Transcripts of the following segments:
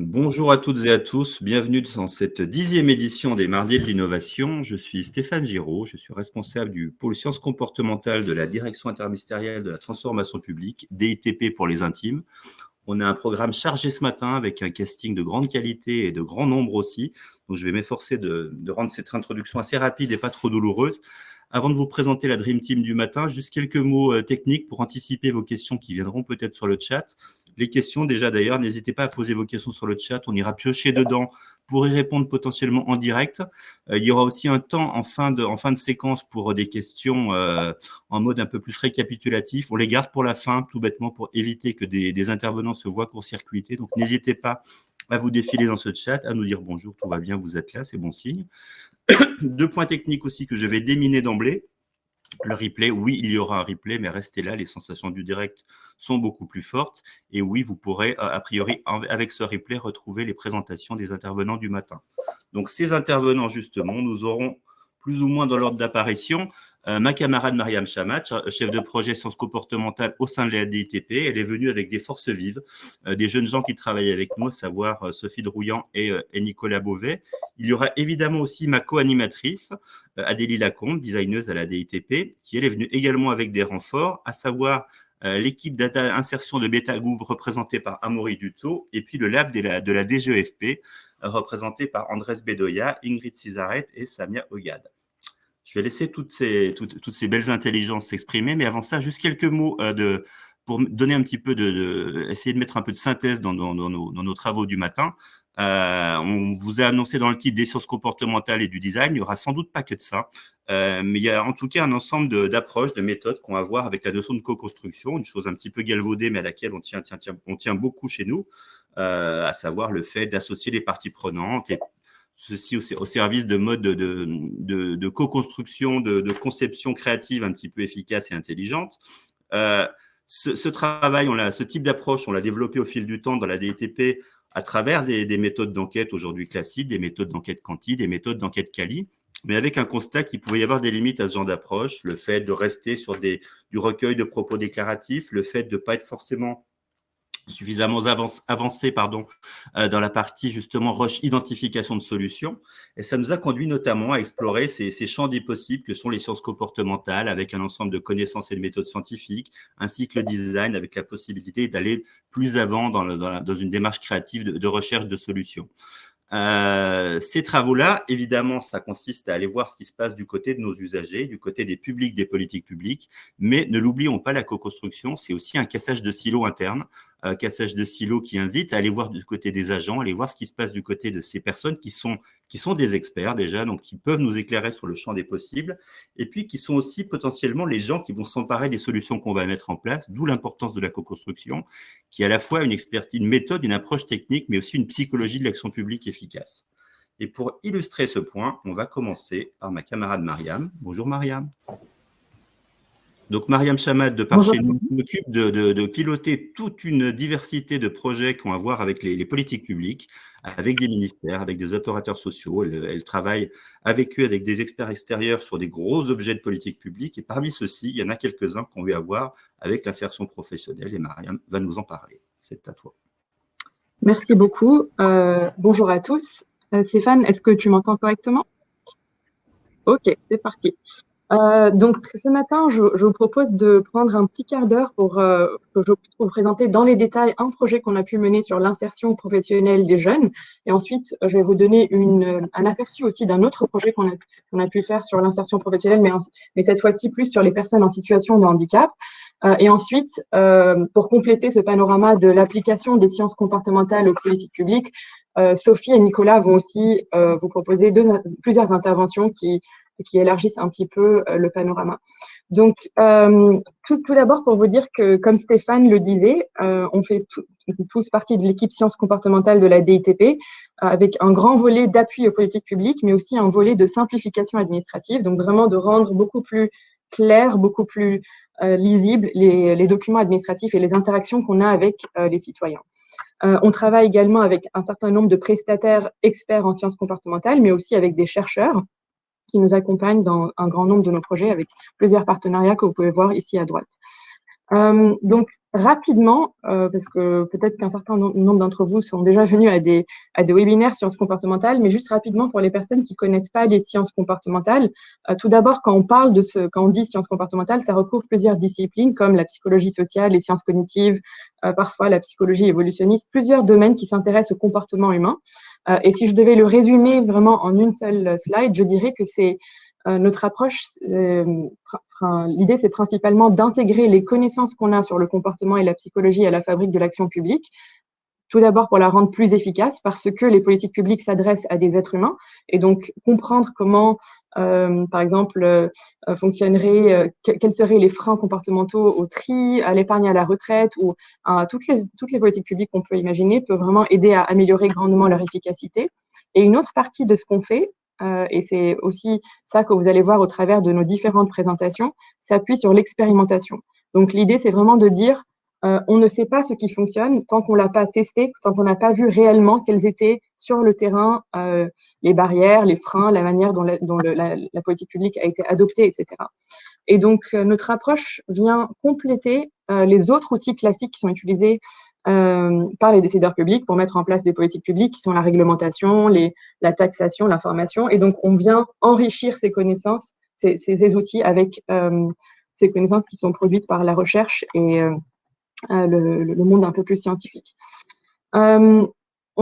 Bonjour à toutes et à tous, bienvenue dans cette 10e édition des Mardis de l'innovation. Je suis Stéphane Giraud, je suis responsable du pôle sciences comportementales de la Direction interministérielle de la transformation publique, DITP pour les intimes. On a un programme chargé ce matin avec un casting de grande qualité et de grand nombre aussi. Donc je vais m'efforcer de rendre cette introduction assez rapide et pas trop douloureuse. Avant de vous présenter la Dream Team du matin, juste quelques mots techniques pour anticiper vos questions qui viendront peut-être sur le chat. Les questions, déjà d'ailleurs, n'hésitez pas à poser vos questions sur le chat. On ira piocher dedans pour y répondre potentiellement en direct. Il y aura aussi un temps en fin de séquence pour des questions en mode un peu plus récapitulatif. On les garde pour la fin, tout bêtement, pour éviter que des intervenants se voient court-circuiter. Donc, n'hésitez pas à vous défiler dans ce chat, à nous dire bonjour, tout va bien, vous êtes là, c'est bon signe. 2 points techniques aussi que je vais déminer d'emblée. Le replay, oui, il y aura un replay, mais restez là, les sensations du direct sont beaucoup plus fortes. Et oui, vous pourrez, a priori, avec ce replay, retrouver les présentations des intervenants du matin. Donc, ces intervenants, justement, nous aurons plus ou moins dans l'ordre d'apparition ma camarade Mariam Chamat, chef de projet sciences comportementales au sein de la DITP. Elle est venue avec des forces vives, des jeunes gens qui travaillent avec nous, à savoir Sophie Drouillant et Nicolas Beauvais. Il y aura évidemment aussi ma co-animatrice, Adélie Lacombe, designeuse à la DITP, qui elle est venue également avec des renforts, à savoir l'équipe data insertion de BetaGouv représentée par Amaury Dutot, et puis le lab de la DGEFP, représenté par Andrés Bedoya, Ingrid Cizaret et Samia Ogad. Je vais laisser toutes ces belles intelligences s'exprimer, mais avant ça, juste quelques mots pour donner un petit peu essayer de mettre un peu de synthèse dans nos travaux du matin. On vous a annoncé dans le titre des sciences comportementales et du design. Il n'y aura sans doute pas que de ça, mais il y a en tout cas un ensemble d'approches, de méthodes qu'on va voir avec la notion de co-construction, une chose un petit peu galvaudée, mais à laquelle on tient beaucoup chez nous, à savoir le fait d'associer les parties prenantes et ceci au service de modes de co-construction, de conception créative un petit peu efficace et intelligente. Ce travail, ce type d'approche, on l'a développé au fil du temps dans la DITP à travers des méthodes d'enquête aujourd'hui classiques, des méthodes d'enquête quanti, des méthodes d'enquête quali, mais avec un constat qu'il pouvait y avoir des limites à ce genre d'approche, le fait de rester sur du recueil de propos déclaratifs, le fait de ne pas être forcément suffisamment avancé dans la partie justement rush identification de solutions. Et ça nous a conduit notamment à explorer ces champs des possibles que sont les sciences comportementales avec un ensemble de connaissances et de méthodes scientifiques, ainsi que le design avec la possibilité d'aller plus avant dans une démarche créative de recherche de solutions. Ces travaux-là, évidemment, ça consiste à aller voir ce qui se passe du côté de nos usagers, du côté des publics, des politiques publiques, mais ne l'oublions pas, la co-construction, c'est aussi un cassage de silos interne, cassage de silos qui invite à aller voir du côté des agents, aller voir ce qui se passe du côté de ces personnes qui sont des experts déjà, donc qui peuvent nous éclairer sur le champ des possibles, et puis qui sont aussi potentiellement les gens qui vont s'emparer des solutions qu'on va mettre en place, d'où l'importance de la co-construction, qui est à la fois une expertise, une méthode, une approche technique, mais aussi une psychologie de l'action publique efficace. Et pour illustrer ce point, on va commencer par ma camarade Mariam. Bonjour Mariam. Donc, Mariam Chamat, de par chez nous, s'occupe de piloter toute une diversité de projets qui ont à voir avec les politiques publiques, avec des ministères, avec des opérateurs sociaux. Elle travaille avec eux, avec des experts extérieurs sur des gros objets de politique publique. Et parmi ceux-ci, il y en a quelques-uns qui ont eu à voir avec l'insertion professionnelle. Et Mariam va nous en parler. C'est à toi. Merci beaucoup. Bonjour à tous. Stéphane, est-ce que tu m'entends correctement? Ok, c'est parti. Donc, ce matin, je vous propose de prendre un petit quart d'heure pour que je puisse vous présenter dans les détails un projet qu'on a pu mener sur l'insertion professionnelle des jeunes. Et ensuite, je vais vous donner un aperçu aussi d'un autre projet qu'on a pu faire sur l'insertion professionnelle, mais cette fois-ci plus sur les personnes en situation de handicap. Et ensuite, pour compléter ce panorama de l'application des sciences comportementales aux politiques publiques, Sophie et Nicolas vont aussi vous proposer plusieurs interventions qui élargissent un petit peu le panorama. Donc, tout d'abord, pour vous dire que, comme Stéphane le disait, on fait tous partie de l'équipe sciences comportementales de la DITP, avec un grand volet d'appui aux politiques publiques, mais aussi un volet de simplification administrative, donc vraiment de rendre beaucoup plus clair, beaucoup plus lisible les documents administratifs et les interactions qu'on a avec les citoyens. On travaille également avec un certain nombre de prestataires experts en sciences comportementales, mais aussi avec des chercheurs qui nous accompagnent dans un grand nombre de nos projets avec plusieurs partenariats que vous pouvez voir ici à droite. Donc, rapidement, parce que peut-être qu'un certain nombre d'entre vous sont déjà venus à des webinaires sciences comportementales, mais juste rapidement pour les personnes qui connaissent pas les sciences comportementales, tout d'abord, quand on dit sciences comportementales, ça recouvre plusieurs disciplines comme la psychologie sociale, les sciences cognitives, parfois la psychologie évolutionniste, plusieurs domaines qui s'intéressent au comportement humain. Et si je devais le résumer vraiment en une seule slide, je dirais que c'est notre approche, l'idée, c'est principalement d'intégrer les connaissances qu'on a sur le comportement et la psychologie à la fabrique de l'action publique. Tout d'abord pour la rendre plus efficace, parce que les politiques publiques s'adressent à des êtres humains, et donc comprendre comment, par exemple, quels seraient les freins comportementaux au tri, à l'épargne à la retraite, ou à toutes les politiques publiques qu'on peut imaginer, peut vraiment aider à améliorer grandement leur efficacité. Et une autre partie de ce qu'on fait, et c'est aussi ça que vous allez voir au travers de nos différentes présentations, s'appuie sur l'expérimentation. Donc l'idée, c'est vraiment de dire, on ne sait pas ce qui fonctionne tant qu'on ne l'a pas testé, tant qu'on n'a pas vu réellement quelles étaient sur le terrain les barrières, les freins, la manière dont la politique publique a été adoptée, etc. Et donc, notre approche vient compléter les autres outils classiques qui sont utilisés par les décideurs publics pour mettre en place des politiques publiques, qui sont la réglementation, la taxation, l'information. Et donc, on vient enrichir ces connaissances, ces outils avec ces connaissances qui sont produites par la recherche et le monde un peu plus scientifique.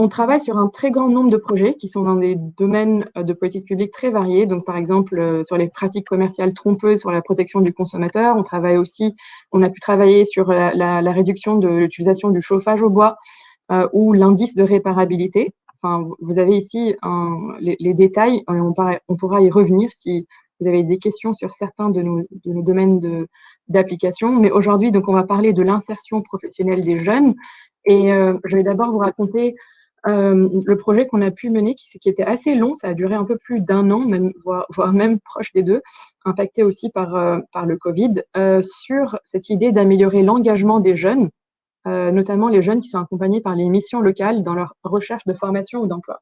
On travaille sur un très grand nombre de projets qui sont dans des domaines de politique publique très variés. Donc, par exemple, sur les pratiques commerciales trompeuses, sur la protection du consommateur. On a pu travailler sur la réduction de l'utilisation du chauffage au bois ou l'indice de réparabilité. Enfin, vous avez ici les détails. On pourra y revenir si vous avez des questions sur certains de nos domaines d'application. Mais aujourd'hui, donc, on va parler de l'insertion professionnelle des jeunes. Et je vais d'abord vous raconter le projet qu'on a pu mener, qui était assez long. Ça a duré un peu plus d'1 an, voire même proche des 2, impacté aussi par le Covid, sur cette idée d'améliorer l'engagement des jeunes, notamment les jeunes qui sont accompagnés par les missions locales dans leur recherche de formation ou d'emploi.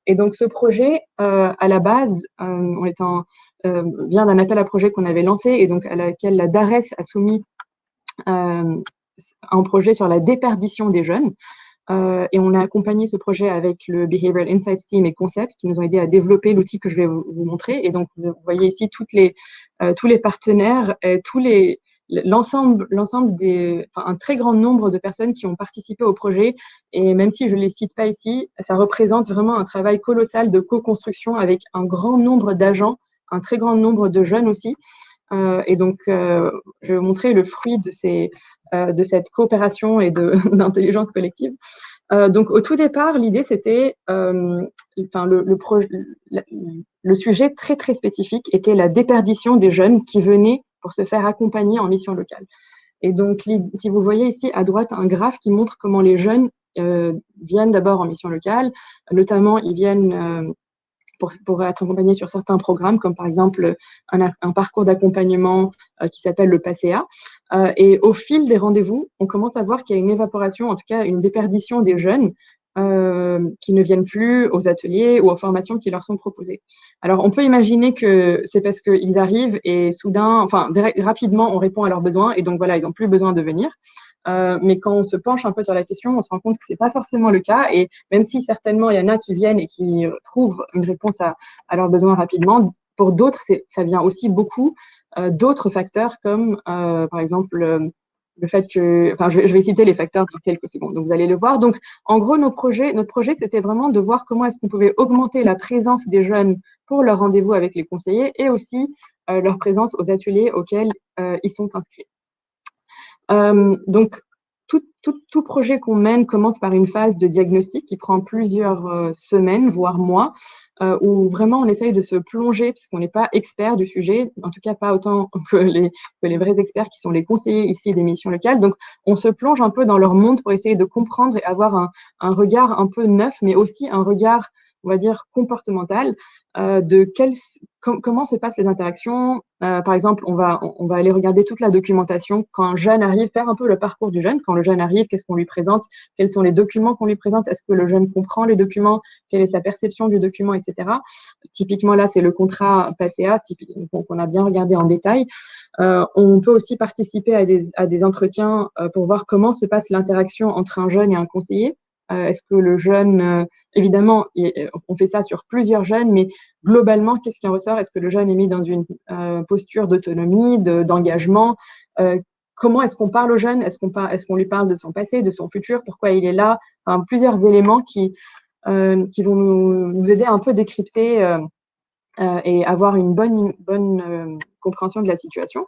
Et donc, ce projet, à la base, vient d'un appel à projet qu'on avait lancé et donc à laquelle la DARES a soumis un projet sur la déperdition des jeunes. Et on a accompagné ce projet avec le Behavioral Insights Team et Concept qui nous ont aidés à développer l'outil que je vais vous montrer. Et donc, vous voyez ici tous les partenaires, un très grand nombre de personnes qui ont participé au projet. Et même si je ne les cite pas ici, ça représente vraiment un travail colossal de co-construction avec un grand nombre d'agents, un très grand nombre de jeunes aussi. Et donc, je vais vous montrer le fruit de cette coopération et d'intelligence collective. Donc, au tout départ, l'idée, c'était, le sujet très, très spécifique était la déperdition des jeunes qui venaient pour se faire accompagner en mission locale. Et donc, si vous voyez ici à droite un graphe qui montre comment les jeunes viennent d'abord en mission locale, notamment ils viennent pour être accompagnés sur certains programmes, comme par exemple un parcours d'accompagnement qui s'appelle le PACEA. Et au fil des rendez-vous, on commence à voir qu'il y a une évaporation, en tout cas une déperdition des jeunes qui ne viennent plus aux ateliers ou aux formations qui leur sont proposées. Alors, on peut imaginer que c'est parce qu'ils arrivent et soudain, rapidement, on répond à leurs besoins et donc voilà, ils n'ont plus besoin de venir. Mais quand on se penche un peu sur la question, on se rend compte que c'est pas forcément le cas. Et même si certainement il y en a qui viennent et qui trouvent une réponse à leurs besoins rapidement, pour d'autres, ça vient aussi beaucoup d'autres facteurs comme, par exemple, le fait que, je vais citer les facteurs dans quelques secondes, donc vous allez le voir. Donc, en gros, notre projet, c'était vraiment de voir comment est-ce qu'on pouvait augmenter la présence des jeunes pour leur rendez-vous avec les conseillers et aussi leur présence aux ateliers auxquels ils sont inscrits. Donc, tout projet qu'on mène commence par une phase de diagnostic qui prend plusieurs semaines, voire mois, où vraiment on essaye de se plonger, puisqu'on n'est pas expert du sujet, en tout cas pas autant que les vrais experts qui sont les conseillers ici des missions locales. Donc, on se plonge un peu dans leur monde pour essayer de comprendre et avoir un regard un peu neuf, mais aussi un regard on va dire, comportementale comment se passent les interactions. Par exemple, on va aller regarder toute la documentation quand un jeune arrive, faire un peu le parcours du jeune. Quand le jeune arrive, qu'est-ce qu'on lui présente? Quels sont les documents qu'on lui présente? Est-ce que le jeune comprend les documents? Quelle est sa perception du document, etc. Typiquement, là, c'est le contrat PACA, qu'on a bien regardé en détail. On peut aussi participer à des entretiens pour voir comment se passe l'interaction entre un jeune et un conseiller. Est-ce que le jeune, évidemment, on fait ça sur plusieurs jeunes, mais globalement, qu'est-ce qui en ressort? Est-ce que le jeune est mis dans une posture d'autonomie, d'engagement? Comment est-ce qu'on parle au jeune? Est-ce qu'on lui parle de son passé, de son futur? Pourquoi il est là? Enfin, plusieurs éléments qui vont nous aider à un peu décrypter et avoir une bonne compréhension de la situation.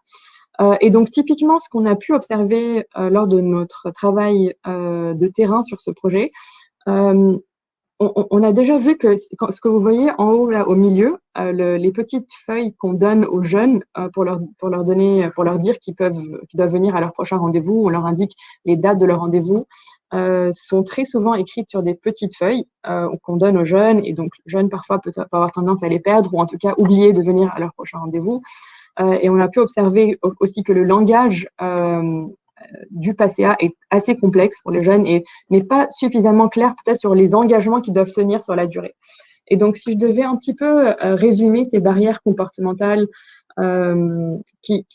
Et donc, typiquement, ce qu'on a pu observer lors de notre travail de terrain sur ce projet, on a déjà vu que ce que vous voyez en haut, là, au milieu, les petites feuilles qu'on donne aux jeunes pour leur donner, pour leur dire qu'ils doivent venir à leur prochain rendez-vous, on leur indique les dates de leur rendez-vous, sont très souvent écrites sur des petites feuilles qu'on donne aux jeunes, et donc le jeune parfois peut avoir tendance à les perdre ou en tout cas oublier de venir à leur prochain rendez-vous. Et on a pu observer aussi que le langage du PACA est assez complexe pour les jeunes et n'est pas suffisamment clair peut-être sur les engagements qu'ils doivent tenir sur la durée. Et donc, si je devais un petit peu résumer ces barrières comportementales qui,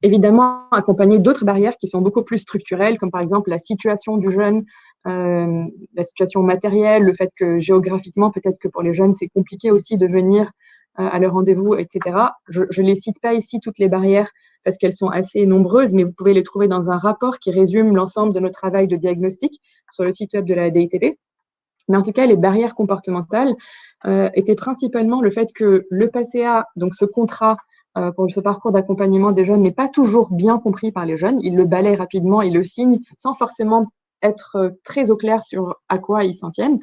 évidemment, accompagnées d'autres barrières qui sont beaucoup plus structurelles, comme par exemple la situation du jeune, la situation matérielle, le fait que géographiquement, peut-être que pour les jeunes, c'est compliqué aussi de venir à leur rendez-vous, etc. Je ne les cite pas ici, toutes les barrières, parce qu'elles sont assez nombreuses, mais vous pouvez les trouver dans un rapport qui résume l'ensemble de notre travail de diagnostic sur le site web de la DITP. Mais en tout cas, les barrières comportementales étaient principalement le fait que le PACA, donc ce contrat pour ce parcours d'accompagnement des jeunes, n'est pas toujours bien compris par les jeunes. Ils le balayent rapidement, ils le signent sans forcément être très au clair sur à quoi ils s'en tiennent.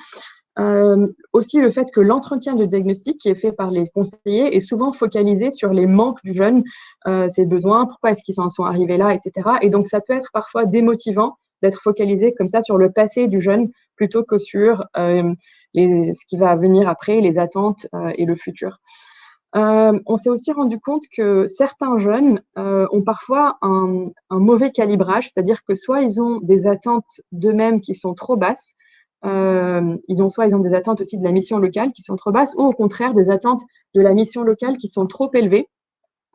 Aussi le fait que l'entretien de diagnostic qui est fait par les conseillers est souvent focalisé sur les manques du jeune, ses besoins, pourquoi est-ce qu'ils en sont arrivés là, etc. Et donc, ça peut être parfois démotivant d'être focalisé comme ça sur le passé du jeune plutôt que sur ce qui va venir après, les attentes et le futur. On s'est aussi rendu compte que certains jeunes ont parfois un mauvais calibrage, c'est-à-dire que soit ils ont des attentes d'eux-mêmes qui sont trop basses, soit ils ont des attentes aussi de la mission locale qui sont trop basses, ou au contraire des attentes de la mission locale qui sont trop élevées,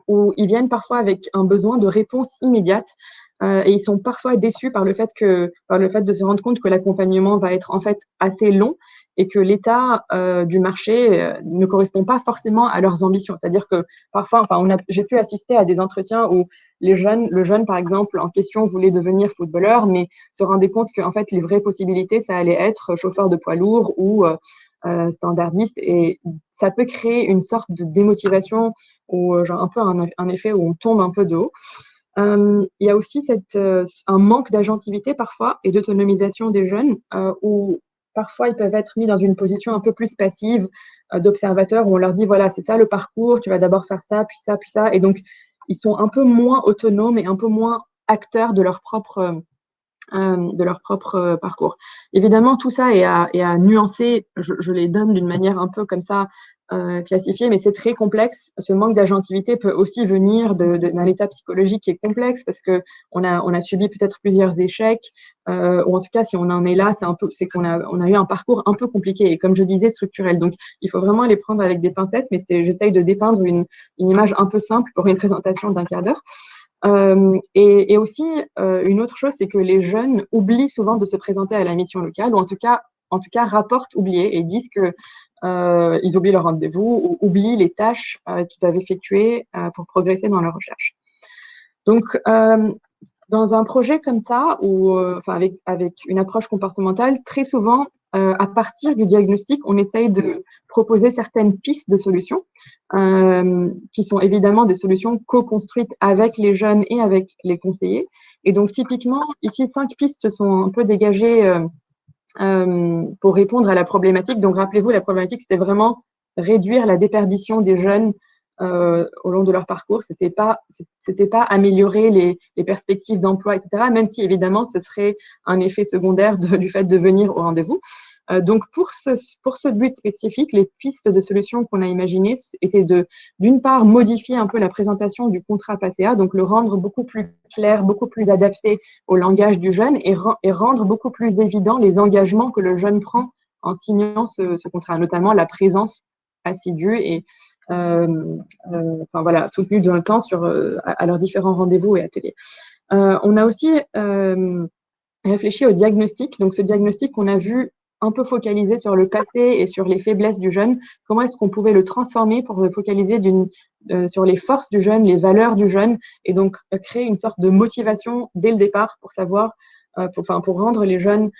où ils viennent parfois avec un besoin de réponse immédiate et ils sont parfois déçus par le fait de se rendre compte que l'accompagnement va être en fait assez long et que l'état du marché ne correspond pas forcément à leurs ambitions. C'est-à-dire que parfois, j'ai pu assister à des entretiens où le jeune, par exemple, en question voulait devenir footballeur, mais se rendait compte que en fait, les vraies possibilités, ça allait être chauffeur de poids lourd ou standardiste, et ça peut créer une sorte de démotivation ou genre un peu un effet où on tombe un peu de haut. Il y a aussi un manque d'agentivité parfois et d'autonomisation des jeunes où parfois ils peuvent être mis dans une position un peu plus passive d'observateur où on leur dit voilà, c'est ça le parcours, tu vas d'abord faire ça, puis ça, puis ça. Et donc, ils sont un peu moins autonomes et un peu moins acteurs de leur propre parcours. Évidemment, tout ça est à nuancer. Je les donne d'une manière un peu comme ça classifiée, mais c'est très complexe. Ce manque d'agentivité peut aussi venir d'un état psychologique qui est complexe parce que on a subi peut-être plusieurs échecs, ou en tout cas, si on en est là, c'est qu'on a eu un parcours un peu compliqué et comme je disais, structurel. Donc, il faut vraiment les prendre avec des pincettes, mais j'essaye de dépeindre une image un peu simple pour une présentation d'un quart d'heure. Et aussi, une autre chose, c'est que les jeunes oublient souvent de se présenter à la mission locale, ou en tout cas rapportent oublier et disent que ils oublient leur rendez-vous ou oublient les tâches qu'ils doivent effectuer pour progresser dans leur recherche. Donc, dans un projet comme ça, avec une approche comportementale, très souvent, à partir du diagnostic, on essaye de proposer certaines pistes de solutions, qui sont évidemment des solutions co-construites avec les jeunes et avec les conseillers. Et donc, typiquement, ici, 5 pistes se sont un peu dégagées pour répondre à la problématique. Donc, rappelez-vous, la problématique, c'était vraiment réduire la déperdition des jeunes au long de leur parcours. C'était pas améliorer les perspectives d'emploi, etc., même si, évidemment, ce serait un effet secondaire du fait de venir au rendez-vous. Donc, pour ce but spécifique, les pistes de solutions qu'on a imaginées étaient d'une part, modifier un peu la présentation du contrat PACEA, donc le rendre beaucoup plus clair, beaucoup plus adapté au langage du jeune et rendre beaucoup plus évident les engagements que le jeune prend en signant ce contrat, notamment la présence assidue et enfin, voilà, soutenue dans le temps à leurs différents rendez-vous et ateliers. On a aussi réfléchi au diagnostic. Donc, ce diagnostic, on a vu un peu focalisé sur le passé et sur les faiblesses du jeune. Comment est-ce qu'on pouvait le transformer pour le focaliser sur les forces du jeune, les valeurs du jeune, et donc créer une sorte de motivation dès le départ pour savoir, pour rendre les jeunes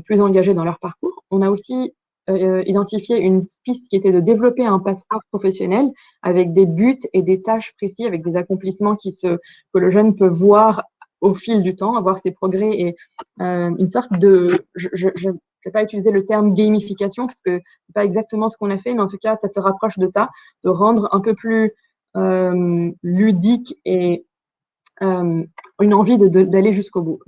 plus engagés dans leur parcours. On a aussi identifié une piste qui était de développer un passeport professionnel avec des buts et des tâches précis, avec des accomplissements que le jeune peut voir au fil du temps, avoir ses progrès et une sorte de… Je ne vais pas utiliser le terme gamification parce que ce n'est pas exactement ce qu'on a fait, mais en tout cas, ça se rapproche de ça, de rendre un peu plus ludique et une envie d'aller jusqu'au bout.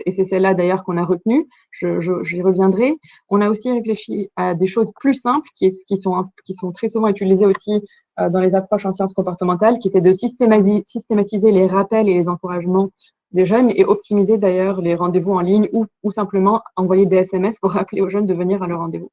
Et c'est celle-là d'ailleurs qu'on a retenue, j'y reviendrai. On a aussi réfléchi à des choses plus simples qui sont très souvent utilisées aussi dans les approches en sciences comportementales, qui étaient de systématiser les rappels et les encouragements des jeunes et optimiser d'ailleurs les rendez-vous en ligne ou simplement envoyer des SMS pour rappeler aux jeunes de venir à leur rendez-vous.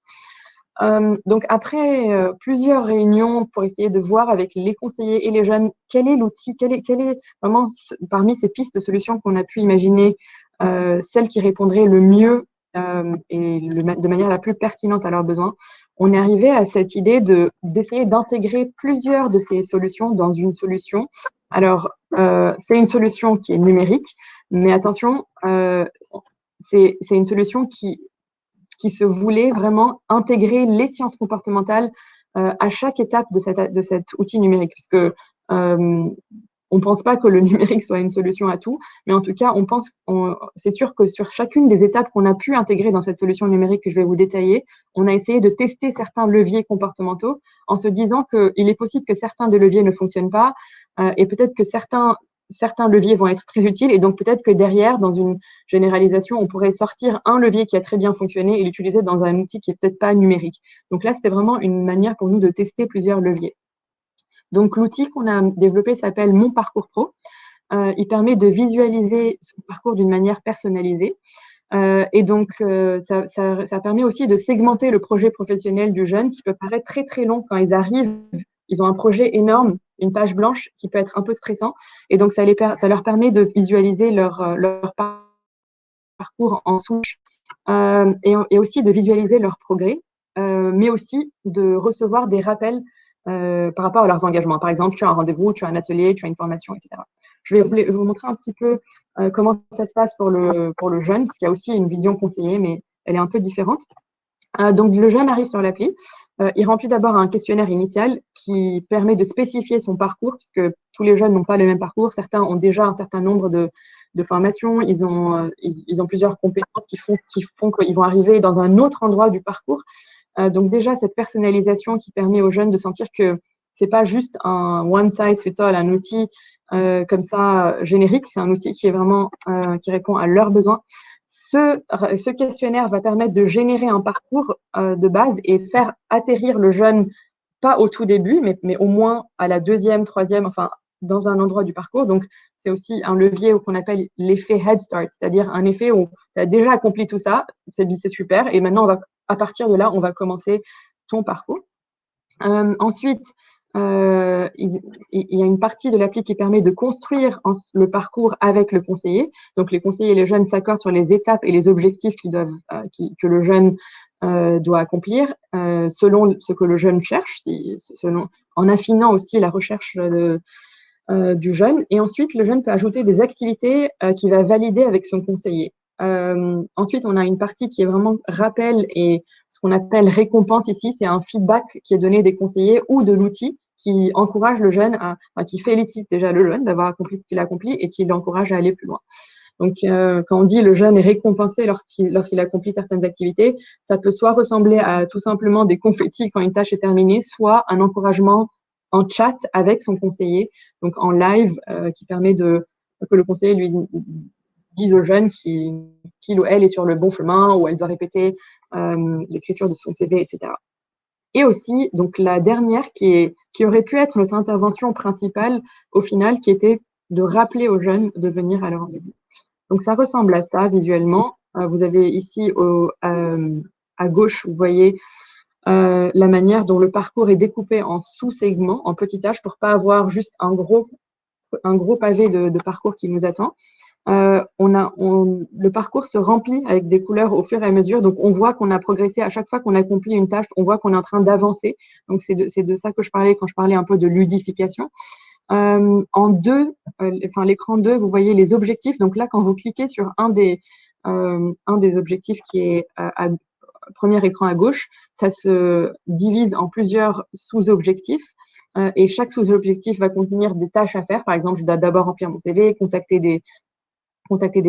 Donc après plusieurs réunions pour essayer de voir avec les conseillers et les jeunes quel est l'outil, quel est vraiment parmi ces pistes de solutions qu'on a pu imaginer, celle qui répondrait le mieux et de manière la plus pertinente à leurs besoins. On est arrivé à cette idée d'essayer d'intégrer plusieurs de ces solutions dans une solution. Alors, c'est une solution qui est numérique, mais attention, c'est une solution qui se voulait vraiment intégrer les sciences comportementales à chaque étape de cet outil numérique, puisque on ne pense pas que le numérique soit une solution à tout, mais en tout cas, c'est sûr que sur chacune des étapes qu'on a pu intégrer dans cette solution numérique que je vais vous détailler, on a essayé de tester certains leviers comportementaux en se disant qu'il est possible que certains des leviers ne fonctionnent pas et peut-être que certains leviers vont être très utiles et donc peut-être que derrière, dans une généralisation, on pourrait sortir un levier qui a très bien fonctionné et l'utiliser dans un outil qui n'est peut-être pas numérique. Donc là, c'était vraiment une manière pour nous de tester plusieurs leviers. Donc l'outil qu'on a développé s'appelle Mon Parcours Pro. Il permet de visualiser son parcours d'une manière personnalisée. Et donc, ça permet aussi de segmenter le projet professionnel du jeune qui peut paraître très, très long quand ils arrivent. Ils ont un projet énorme, une page blanche qui peut être un peu stressant. Et donc, ça leur permet de visualiser leur parcours en souche et aussi de visualiser leur progrès, mais aussi de recevoir des rappels par rapport à leurs engagements. Par exemple, tu as un rendez-vous, tu as un atelier, tu as une formation, etc. Je vais vous montrer un petit peu comment ça se passe pour le jeune, parce qu'il y a aussi une vision conseillée, mais elle est un peu différente. Donc, le jeune arrive sur l'appli. Il remplit d'abord un questionnaire initial qui permet de spécifier son parcours, puisque tous les jeunes n'ont pas le même parcours. Certains ont déjà un certain nombre de formations. Ils ont plusieurs compétences qui font qu'ils vont arriver dans un autre endroit du parcours. Donc déjà, cette personnalisation qui permet aux jeunes de sentir que c'est pas juste un one size fits all, un outil comme ça générique, c'est un outil qui est vraiment qui répond à leurs besoins. Ce questionnaire va permettre de générer un parcours de base et faire atterrir le jeune, pas au tout début, mais au moins à la deuxième, troisième, enfin, dans un endroit du parcours. Donc, c'est aussi un levier qu'on appelle l'effet Head Start, c'est-à-dire un effet où tu as déjà accompli tout ça, c'est super, et maintenant, à partir de là, on va commencer ton parcours. Ensuite, il y a une partie de l'appli qui permet de construire le parcours avec le conseiller. Donc, les conseillers et les jeunes s'accordent sur les étapes et les objectifs que le jeune doit accomplir selon ce que le jeune cherche, en affinant aussi la recherche du jeune. Et ensuite, le jeune peut ajouter des activités qu'il va valider avec son conseiller. Ensuite, on a une partie qui est vraiment rappel et ce qu'on appelle récompense ici, c'est un feedback qui est donné des conseillers ou de l'outil qui encourage le jeune, qui félicite déjà le jeune d'avoir accompli ce qu'il a accompli et qui l'encourage à aller plus loin. Donc, quand on dit le jeune est récompensé lorsqu'il accomplit certaines activités, ça peut soit ressembler à tout simplement des confettis quand une tâche est terminée, soit un encouragement en chat avec son conseiller, donc en live, qui permet que le conseiller lui disent aux jeunes qu'il ou elle est sur le bon chemin, ou elle doit répéter l'écriture de son CV, etc. Et aussi, donc la dernière qui aurait pu être notre intervention principale au final, qui était de rappeler aux jeunes de venir à leur rendez-vous. Donc ça ressemble à ça visuellement. Vous avez ici à gauche, vous voyez la manière dont le parcours est découpé en sous-segments, en petits tâches, pour pas avoir juste un gros pavé de parcours qui nous attend. Le parcours se remplit avec des couleurs au fur et à mesure. Donc, on voit qu'on a progressé à chaque fois qu'on accomplit une tâche. On voit qu'on est en train d'avancer. Donc, c'est de ça que je parlais quand je parlais un peu de ludification. L'écran 2, vous voyez les objectifs. Donc là, quand vous cliquez sur un des objectifs qui est premier écran à gauche, ça se divise en plusieurs sous-objectifs. Et chaque sous-objectif va contenir des tâches à faire. Par exemple, je dois d'abord remplir mon CV, contacter des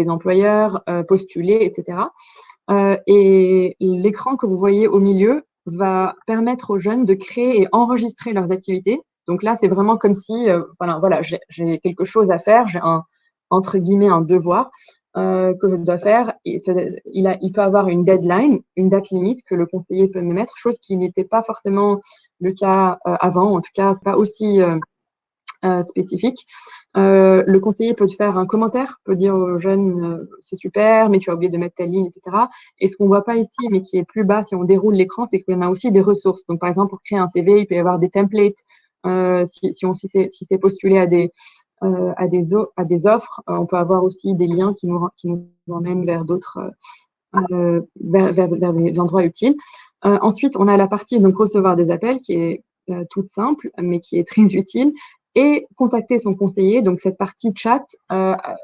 employeurs, postuler, etc. Et l'écran que vous voyez au milieu va permettre aux jeunes de créer et enregistrer leurs activités. Donc là, c'est vraiment comme si, voilà, j'ai quelque chose à faire, j'ai entre guillemets, un devoir que je dois faire. Et il peut avoir une deadline, une date limite que le conseiller peut me mettre, chose qui n'était pas forcément le cas avant, en tout cas, pas aussi spécifique. Le conseiller peut faire un commentaire, peut dire aux jeunes c'est super, mais tu as oublié de mettre telle ligne, etc. Et ce qu'on ne voit pas ici, mais qui est plus bas si on déroule l'écran, c'est qu'il y en a aussi des ressources. Donc, par exemple, pour créer un CV, il peut y avoir des templates. Si c'est postulé à des offres, on peut avoir aussi des liens qui nous emmènent vers d'autres, vers des endroits utiles. Ensuite, on a la partie donc recevoir des appels qui est toute simple, mais qui est très utile, et contacter son conseiller, donc cette partie chat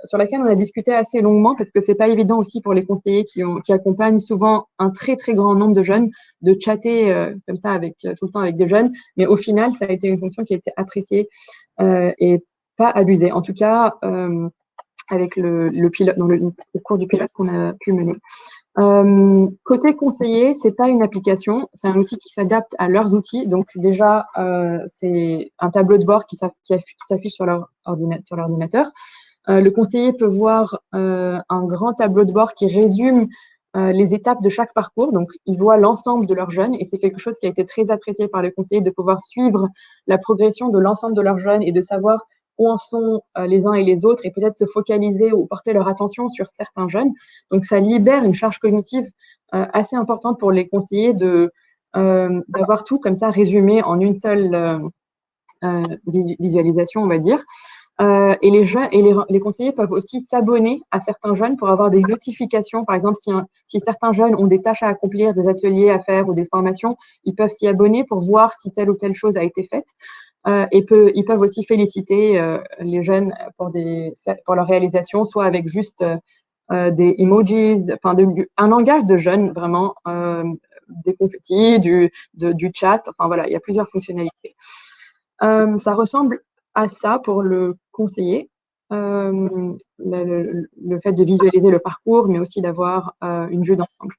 sur laquelle on a discuté assez longuement parce que c'est pas évident aussi pour les conseillers qui accompagnent souvent un très très grand nombre de jeunes de chatter comme ça tout le temps avec des jeunes, mais au final ça a été une fonction qui a été appréciée et pas abusée, en tout cas avec le pilote, au cours du pilote qu'on a pu mener. Côté conseiller, c'est pas une application, c'est un outil qui s'adapte à leurs outils. Donc déjà, c'est un tableau de bord qui s'affiche sur l'ordinateur. Le conseiller peut voir un grand tableau de bord qui résume les étapes de chaque parcours. Donc, ils voient l'ensemble de leurs jeunes et c'est quelque chose qui a été très apprécié par les conseillers de pouvoir suivre la progression de l'ensemble de leurs jeunes et de savoir où en sont les uns et les autres et peut-être se focaliser ou porter leur attention sur certains jeunes. Donc, ça libère une charge cognitive assez importante pour les conseillers d'avoir tout comme ça résumé en une seule visualisation, on va dire. Et les conseillers peuvent aussi s'abonner à certains jeunes pour avoir des notifications. Par exemple, si certains jeunes ont des tâches à accomplir, des ateliers à faire ou des formations, ils peuvent s'y abonner pour voir si telle ou telle chose a été faite. Ils peuvent aussi féliciter les jeunes pour leur réalisation, soit avec juste des emojis, enfin un langage de jeunes vraiment, des confettis, du chat. Enfin voilà, il y a plusieurs fonctionnalités. Ça ressemble à ça pour le conseiller, le fait de visualiser le parcours, mais aussi d'avoir une vue d'ensemble.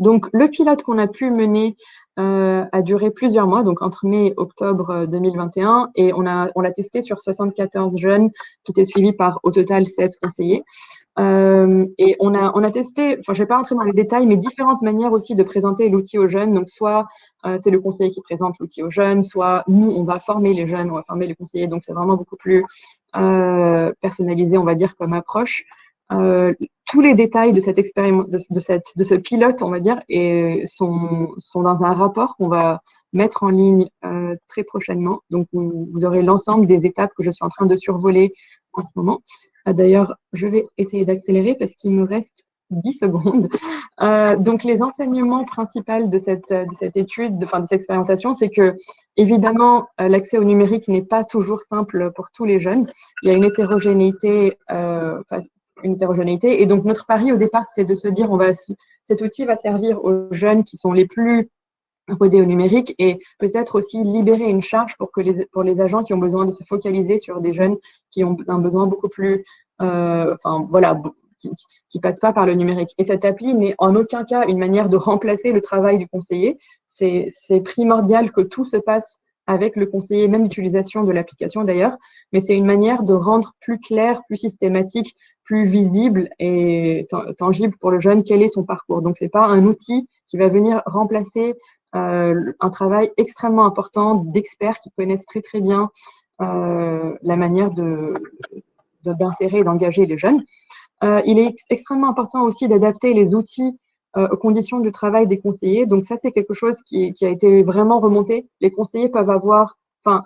Donc, le pilote qu'on a pu mener a duré plusieurs mois, donc entre mai et octobre 2021, et on l'a testé sur 74 jeunes qui étaient suivis par au total 16 conseillers. Et on a testé, enfin je ne vais pas rentrer dans les détails, mais différentes manières aussi de présenter l'outil aux jeunes. Donc soit c'est le conseiller qui présente l'outil aux jeunes, soit nous on va former les jeunes, on va former les conseillers. Donc c'est vraiment beaucoup plus personnalisé, on va dire, comme approche. Tous les détails de cette expérience, de ce pilote, on va dire, sont dans un rapport qu'on va mettre en ligne très prochainement. Donc vous aurez l'ensemble des étapes que je suis en train de survoler en ce moment. D'ailleurs, je vais essayer d'accélérer parce qu'il me reste 10 secondes. Donc, les enseignements principaux de cette étude, de cette expérimentation, c'est que, évidemment, l'accès au numérique n'est pas toujours simple pour tous les jeunes. Il y a une hétérogénéité, et donc notre pari au départ, c'est de se dire, cet outil va servir aux jeunes qui sont les plus rodés au numérique et peut-être aussi libérer une charge pour les agents qui ont besoin de se focaliser sur des jeunes qui ont un besoin beaucoup plus, qui passent pas par le numérique. Et cette appli n'est en aucun cas une manière de remplacer le travail du conseiller. C'est primordial que tout se passe avec le conseiller, même l'utilisation de l'application d'ailleurs, mais c'est une manière de rendre plus clair, plus systématique plus visible et tangible pour le jeune quel est son parcours. Donc, c'est pas un outil qui va venir remplacer un travail extrêmement important d'experts qui connaissent très très bien la manière d'insérer et d'engager les jeunes. Il est extrêmement important aussi d'adapter les outils aux conditions du travail des conseillers. Donc ça, c'est quelque chose qui a été vraiment remonté. Les conseillers peuvent avoir, enfin,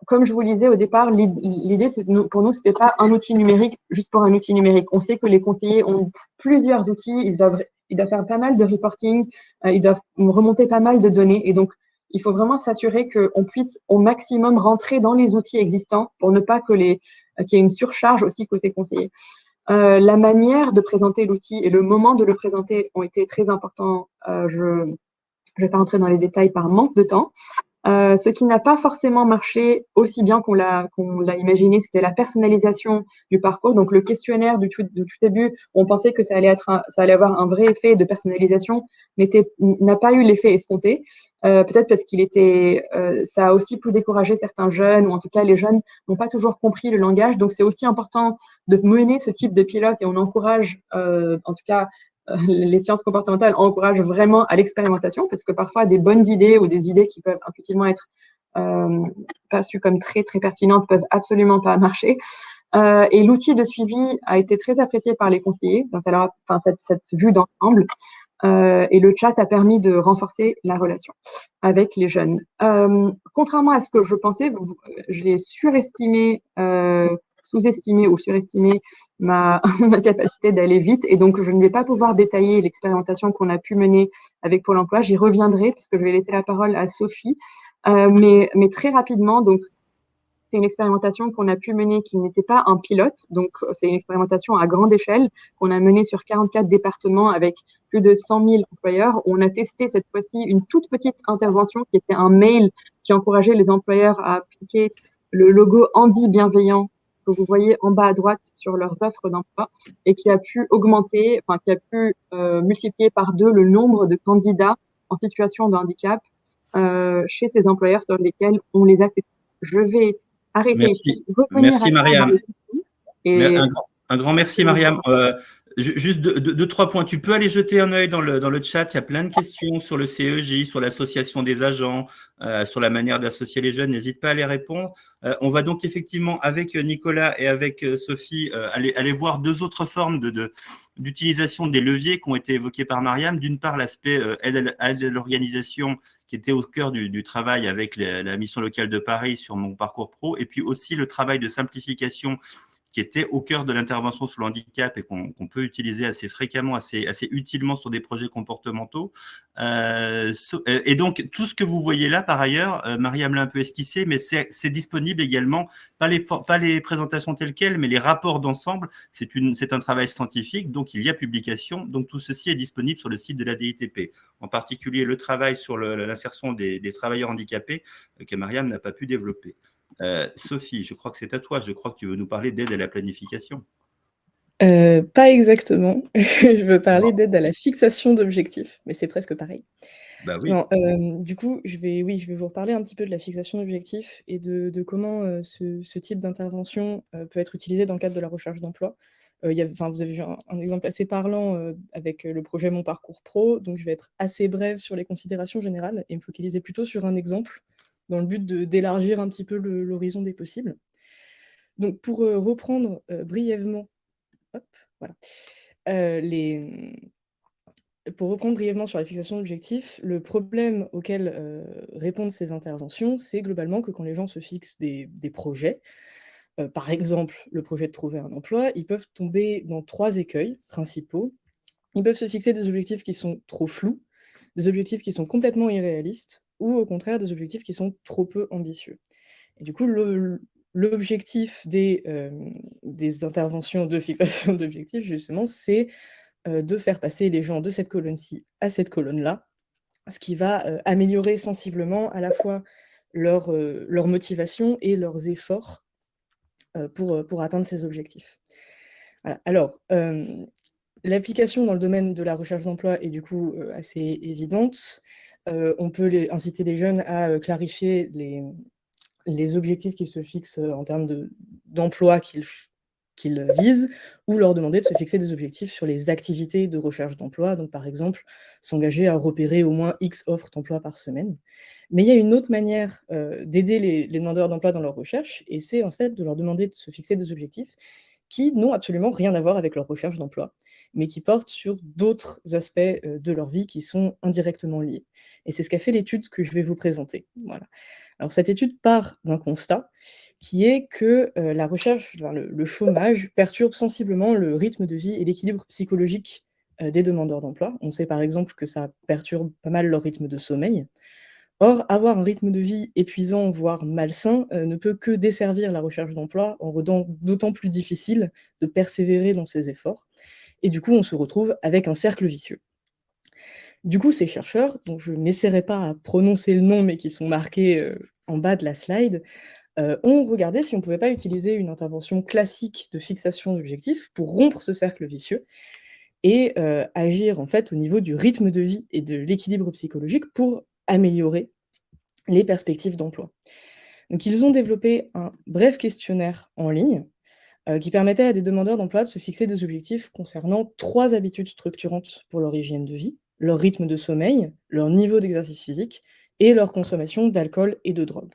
comme je vous le disais au départ, l'idée, pour nous, c'était pas un outil numérique juste pour un outil numérique. On sait que les conseillers ont plusieurs outils, ils doivent faire pas mal de reporting, ils doivent remonter pas mal de données. Et donc, il faut vraiment s'assurer qu'on puisse au maximum rentrer dans les outils existants pour ne pas qu'il y ait une surcharge aussi côté conseiller. La manière de présenter l'outil et le moment de le présenter ont été très importants. Je ne vais pas entrer dans les détails par manque de temps. Ce qui n'a pas forcément marché aussi bien qu'on l'a imaginé, c'était la personnalisation du parcours. Donc le questionnaire du tout début, on pensait que ça allait avoir un vrai effet de personnalisation, n'a pas eu l'effet escompté. Peut-être parce ça a aussi pu décourager certains jeunes, ou en tout cas les jeunes n'ont pas toujours compris le langage. Donc c'est aussi important de mener ce type de pilote et on encourage, en tout cas les sciences comportementales encouragent vraiment à l'expérimentation parce que parfois des bonnes idées ou des idées qui peuvent intuitivement être perçues comme très très pertinentes peuvent absolument pas marcher. Et l'outil de suivi a été très apprécié par les conseillers, donc cette vue d'ensemble. Et le chat a permis de renforcer la relation avec les jeunes. Contrairement à ce que je pensais, je l'ai surestimé, sous-estimé ou surestimé ma capacité d'aller vite. Et donc, je ne vais pas pouvoir détailler l'expérimentation qu'on a pu mener avec Pôle emploi. J'y reviendrai parce que je vais laisser la parole à Sophie. Mais très rapidement, donc, c'est une expérimentation qu'on a pu mener qui n'était pas un pilote, donc c'est une expérimentation à grande échelle qu'on a menée sur 44 départements avec plus de 100 000 employeurs. On a testé cette fois-ci une toute petite intervention qui était un mail qui encourageait les employeurs à appliquer le logo Andy bienveillant que vous voyez en bas à droite sur leurs offres d'emploi et qui a pu multiplier par 2 le nombre de candidats en situation de handicap chez ces employeurs sur lesquels on les a testés. Je vais arrêter ici, revenir Merci Mariam. et Un grand merci Mariam. Juste deux, trois points. Tu peux aller jeter un œil dans le chat. Il y a plein de questions sur le CEJ, sur l'association des agents, sur la manière d'associer les jeunes. N'hésite pas à les répondre. On va donc effectivement, avec Nicolas et avec Sophie, aller voir 2 autres formes d'utilisation des leviers qui ont été évoqués par Mariam. D'une part, l'aspect aide à l'organisation qui était au cœur du travail avec la mission locale de Paris sur mon parcours pro, et puis aussi le travail de simplification qui était au cœur de l'intervention sur le handicap et qu'on peut utiliser assez fréquemment, assez utilement sur des projets comportementaux. Et donc, tout ce que vous voyez là, par ailleurs, Mariam l'a un peu esquissé, mais c'est disponible également, pas les présentations telles quelles, mais les rapports d'ensemble. C'est un travail scientifique, donc il y a publication. Donc, tout ceci est disponible sur le site de la DITP. En particulier, le travail sur l'insertion des travailleurs handicapés que Mariam n'a pas pu développer. Sophie, je crois que c'est à toi. Je crois que tu veux nous parler d'aide à la planification. Pas exactement. Je veux parler d'aide à la fixation d'objectifs, mais c'est presque pareil. Bah oui. Non, du coup, je vais vous reparler un petit peu de la fixation d'objectifs et de comment ce type d'intervention peut être utilisé dans le cadre de la recherche d'emploi. Vous avez vu un exemple assez parlant avec le projet Mon Parcours Pro, donc je vais être assez brève sur les considérations générales et me focaliser plutôt sur un exemple dans le but d'élargir un petit peu l'horizon des possibles. Donc pour reprendre brièvement, hop, voilà, pour reprendre brièvement sur la fixation d'objectifs, le problème auquel répondent ces interventions, c'est globalement que quand les gens se fixent des projets, par exemple le projet de trouver un emploi, ils peuvent tomber dans 3 écueils principaux. Ils peuvent se fixer des objectifs qui sont trop flous, des objectifs qui sont complètement irréalistes, ou au contraire des objectifs qui sont trop peu ambitieux. Et du coup, l'objectif des interventions de fixation d'objectifs, justement, c'est de faire passer les gens de cette colonne-ci à cette colonne-là, ce qui va améliorer sensiblement à la fois leur motivation et leurs efforts pour atteindre ces objectifs. Voilà. Alors, l'application dans le domaine de la recherche d'emploi est du coup assez évidente. On peut inciter les jeunes à clarifier les objectifs qu'ils se fixent en termes d'emploi qu'ils qu'ils visent, ou leur demander de se fixer des objectifs sur les activités de recherche d'emploi, donc par exemple, s'engager à repérer au moins X offres d'emploi par semaine. Mais il y a une autre manière d'aider les demandeurs d'emploi dans leur recherche, et c'est en fait de leur demander de se fixer des objectifs qui n'ont absolument rien à voir avec leur recherche d'emploi, mais qui portent sur d'autres aspects de leur vie qui sont indirectement liés. Et c'est ce qu'a fait l'étude que je vais vous présenter. Voilà. Alors cette étude part d'un constat qui est que la recherche, enfin, le chômage perturbe sensiblement le rythme de vie et l'équilibre psychologique des demandeurs d'emploi. On sait par exemple que ça perturbe pas mal leur rythme de sommeil. Or, avoir un rythme de vie épuisant, voire malsain, ne peut que desservir la recherche d'emploi en rendant d'autant plus difficile de persévérer dans ses efforts. Et du coup, on se retrouve avec un cercle vicieux. Du coup, ces chercheurs, dont je n'essaierai pas à prononcer le nom, mais qui sont marqués en bas de la slide, ont regardé si on ne pouvait pas utiliser une intervention classique de fixation d'objectifs pour rompre ce cercle vicieux et agir en fait au niveau du rythme de vie et de l'équilibre psychologique pour améliorer les perspectives d'emploi. Donc ils ont développé un bref questionnaire en ligne qui permettait à des demandeurs d'emploi de se fixer des objectifs concernant 3 habitudes structurantes pour leur hygiène de vie: leur rythme de sommeil, leur niveau d'exercice physique et leur consommation d'alcool et de drogue.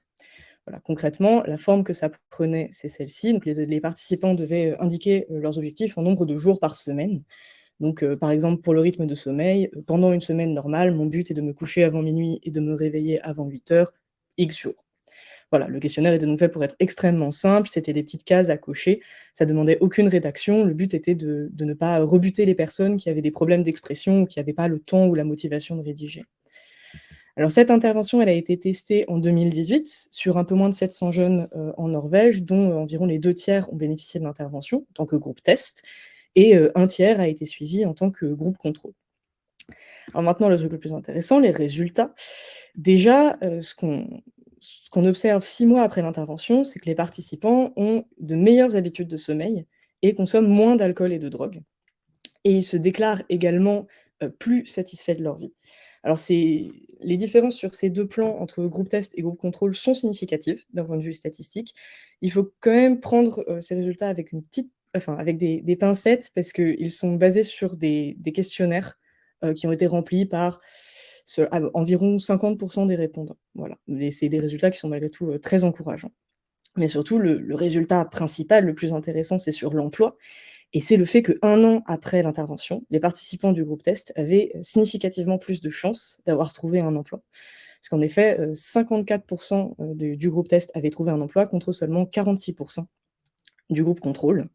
Voilà, concrètement, la forme que ça prenait, c'est celle-ci. Donc les participants devaient indiquer leurs objectifs en nombre de jours par semaine. Donc, par exemple, pour le rythme de sommeil, pendant une semaine normale, mon but est de me coucher avant minuit et de me réveiller avant 8h, X jours. Voilà, le questionnaire était donc fait pour être extrêmement simple, c'était des petites cases à cocher, ça demandait aucune rédaction, le but était de ne pas rebuter les personnes qui avaient des problèmes d'expression ou qui n'avaient pas le temps ou la motivation de rédiger. Alors cette intervention, elle a été testée en 2018 sur un peu moins de 700 jeunes en Norvège, dont environ les 2/3 ont bénéficié de l'intervention en tant que groupe test, et un tiers a été suivi en tant que groupe contrôle. Alors maintenant, le truc le plus intéressant, les résultats. Déjà, ce qu'on observe 6 mois après l'intervention, c'est que les participants ont de meilleures habitudes de sommeil et consomment moins d'alcool et de drogue. Et ils se déclarent également plus satisfaits de leur vie. Alors les différences sur ces 2 plans entre groupe test et groupe contrôle sont significatives d'un point de vue statistique. Il faut quand même prendre ces résultats avec avec des pincettes parce qu'ils sont basés sur des questionnaires qui ont été remplis par environ 50% des répondants. Voilà. Mais c'est des résultats qui sont malgré tout très encourageants. Mais surtout, le résultat principal, le plus intéressant, c'est sur l'emploi. Et c'est le fait qu'1 an après l'intervention, les participants du groupe test avaient significativement plus de chances d'avoir trouvé un emploi. Parce qu'en effet, 54% du groupe test avaient trouvé un emploi contre seulement 46% du groupe contrôle.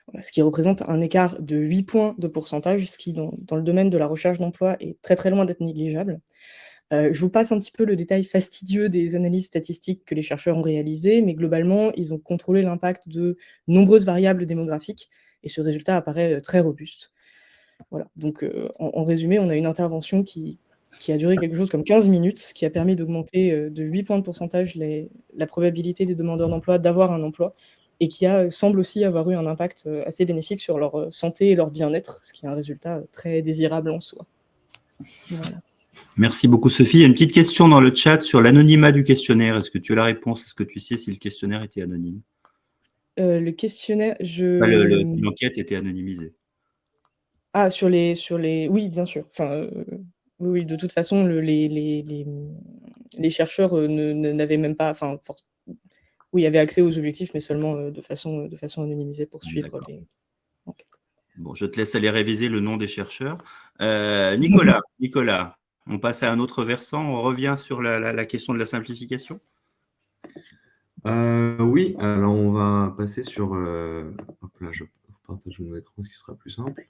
Voilà, ce qui représente un écart de 8 points de pourcentage, ce qui, dans le domaine de la recherche d'emploi, est très très loin d'être négligeable. Je vous passe un petit peu le détail fastidieux des analyses statistiques que les chercheurs ont réalisées, mais globalement, ils ont contrôlé l'impact de nombreuses variables démographiques, et ce résultat apparaît très robuste. Voilà, donc en résumé, on a une intervention qui a duré quelque chose comme 15 minutes, qui a permis d'augmenter de 8 points de pourcentage la probabilité des demandeurs d'emploi d'avoir un emploi, et qui semble aussi avoir eu un impact assez bénéfique sur leur santé et leur bien-être, ce qui est un résultat très désirable en soi. Voilà. Merci beaucoup, Sophie. Il y a une petite question dans le chat sur l'anonymat du questionnaire. Est-ce que tu as la réponse? Est-ce que tu sais si le questionnaire était anonyme? Le questionnaire, Si l'enquête était anonymisée. Ah, sur les... Oui, bien sûr. Enfin, oui, de toute façon, les chercheurs n'avaient même pas... Enfin, oui, avaient accès aux objectifs, mais seulement de façon anonymisée pour suivre les enquêtes. Bon, je te laisse aller réviser le nom des chercheurs. Nicolas, on passe à un autre versant. On revient sur la question de la simplification. Oui, alors on va passer sur... hop là, je partage mon écran, ce qui sera plus simple.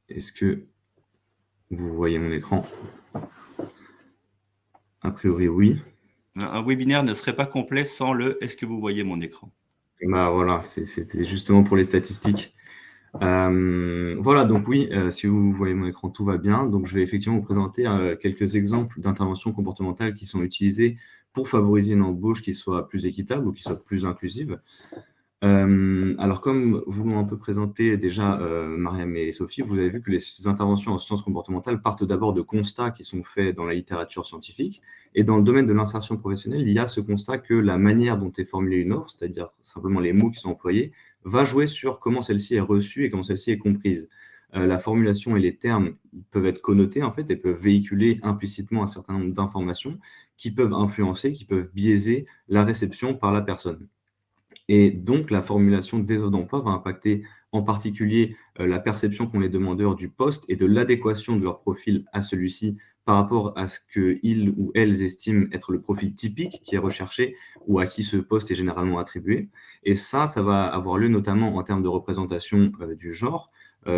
Est-ce que vous voyez mon écran? A priori, oui. Un webinaire ne serait pas complet sans le « Est-ce que vous voyez mon écran ?» Bah voilà, c'était justement pour les statistiques. Voilà, donc oui, si vous voyez mon écran, tout va bien. Donc je vais effectivement vous présenter quelques exemples d'interventions comportementales qui sont utilisées pour favoriser une embauche qui soit plus équitable ou qui soit plus inclusive. Alors, comme vous l'ont un peu présenté déjà Mariam et Sophie, vous avez vu que les interventions en sciences comportementales partent d'abord de constats qui sont faits dans la littérature scientifique. Et dans le domaine de l'insertion professionnelle, il y a ce constat que la manière dont est formulée une offre, c'est-à-dire simplement les mots qui sont employés, va jouer sur comment celle-ci est reçue et comment celle-ci est comprise. La formulation et les termes peuvent être connotés, en fait, et peuvent véhiculer implicitement un certain nombre d'informations qui peuvent influencer, qui peuvent biaiser la réception par la personne. Et donc, la formulation des offres d'emploi va impacter en particulier la perception qu'ont les demandeurs du poste et de l'adéquation de leur profil à celui-ci par rapport à ce qu'ils ou elles estiment être le profil typique qui est recherché ou à qui ce poste est généralement attribué. Et ça va avoir lieu notamment en termes de représentation du genre,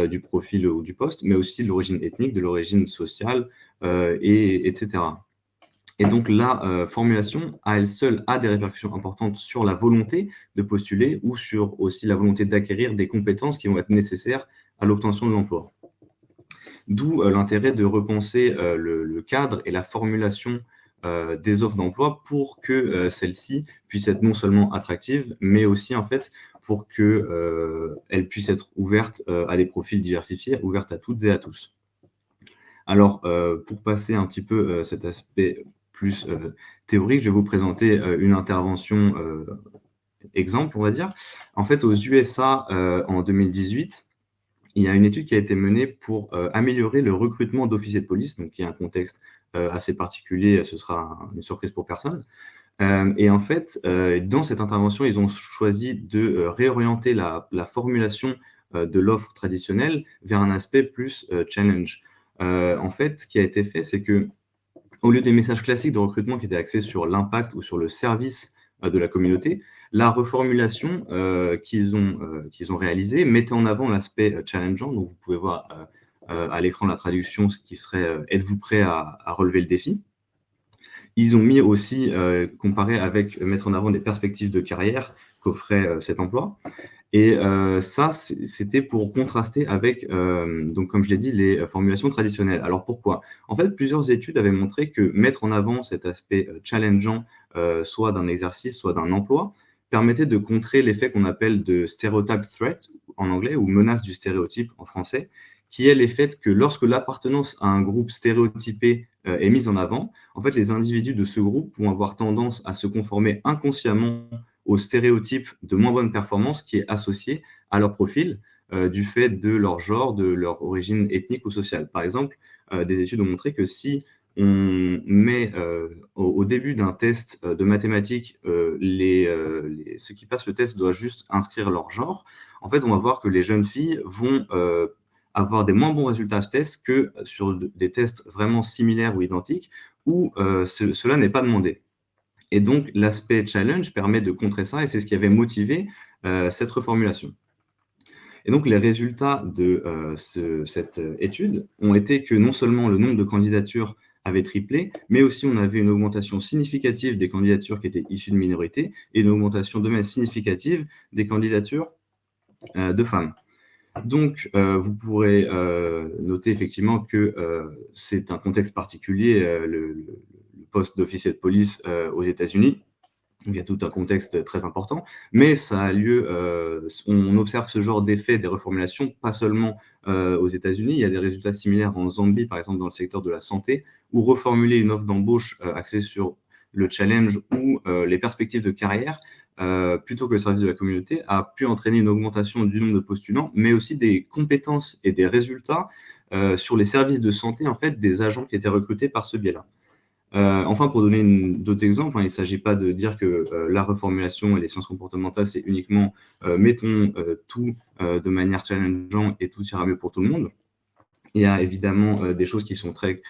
du profil ou du poste, mais aussi de l'origine ethnique, de l'origine sociale, etc. Et donc, la formulation, à elle seule, a des répercussions importantes sur la volonté de postuler ou sur aussi la volonté d'acquérir des compétences qui vont être nécessaires à l'obtention de l'emploi. D'où l'intérêt de repenser le cadre et la formulation des offres d'emploi pour que celles-ci puissent être non seulement attractives, mais aussi, en fait, pour qu'elles puissent être ouvertes à des profils diversifiés, ouvertes à toutes et à tous. Alors, pour passer un petit peu cet aspect plus théorique, je vais vous présenter une intervention exemple, on va dire. En fait, aux USA, en 2018, il y a une étude qui a été menée pour améliorer le recrutement d'officiers de police, donc qui est un contexte assez particulier, ce sera une surprise pour personne. Et en fait, dans cette intervention, ils ont choisi de réorienter la formulation de l'offre traditionnelle vers un aspect plus challenge. En fait, ce qui a été fait, c'est que au lieu des messages classiques de recrutement qui étaient axés sur l'impact ou sur le service de la communauté, la reformulation qu'ils ont réalisée mettait en avant l'aspect challengeant. Donc, vous pouvez voir à l'écran la traduction, ce qui serait êtes-vous prêt à relever le défi? Ils ont mis aussi, comparé avec mettre en avant des perspectives de carrière qu'offrait cet emploi. Et ça, c'était pour contraster avec, donc comme je l'ai dit, les formulations traditionnelles. Alors pourquoi? En fait, plusieurs études avaient montré que mettre en avant cet aspect challengeant, soit d'un exercice, soit d'un emploi, permettait de contrer l'effet qu'on appelle de stereotype threat en anglais, ou menace du stéréotype en français, qui est l'effet que lorsque l'appartenance à un groupe stéréotypé est mise en avant, en fait, les individus de ce groupe vont avoir tendance à se conformer inconsciemment au stéréotype de moins bonne performance qui est associé à leur profil du fait de leur genre, de leur origine ethnique ou sociale. Par exemple, des études ont montré que si on met au début d'un test de mathématiques, ceux qui passent le test doivent juste inscrire leur genre, en fait, on va voir que les jeunes filles vont avoir des moins bons résultats à ce test que sur des tests vraiment similaires ou identiques où cela n'est pas demandé. Et donc, l'aspect challenge permet de contrer ça, et c'est ce qui avait motivé cette reformulation. Et donc, les résultats de cette étude ont été que non seulement le nombre de candidatures avait triplé, mais aussi on avait une augmentation significative des candidatures qui étaient issues de minorités et une augmentation de même significative des candidatures de femmes. Donc, vous pourrez noter effectivement que c'est un contexte particulier, le poste d'officier de police aux États-Unis. Il y a tout un contexte très important, mais ça a lieu, on observe ce genre d'effet des reformulations, pas seulement aux États-Unis, il y a des résultats similaires en Zambie, par exemple dans le secteur de la santé, où reformuler une offre d'embauche axée sur le challenge ou les perspectives de carrière, plutôt que le service de la communauté, a pu entraîner une augmentation du nombre de postulants, mais aussi des compétences et des résultats sur les services de santé, en fait, des agents qui étaient recrutés par ce biais-là. Enfin, pour donner d'autres exemples, il ne s'agit pas de dire que la reformulation et les sciences comportementales, c'est uniquement mettons tout de manière challengeante et tout ira mieux pour tout le monde. Il y a évidemment des choses qui sont très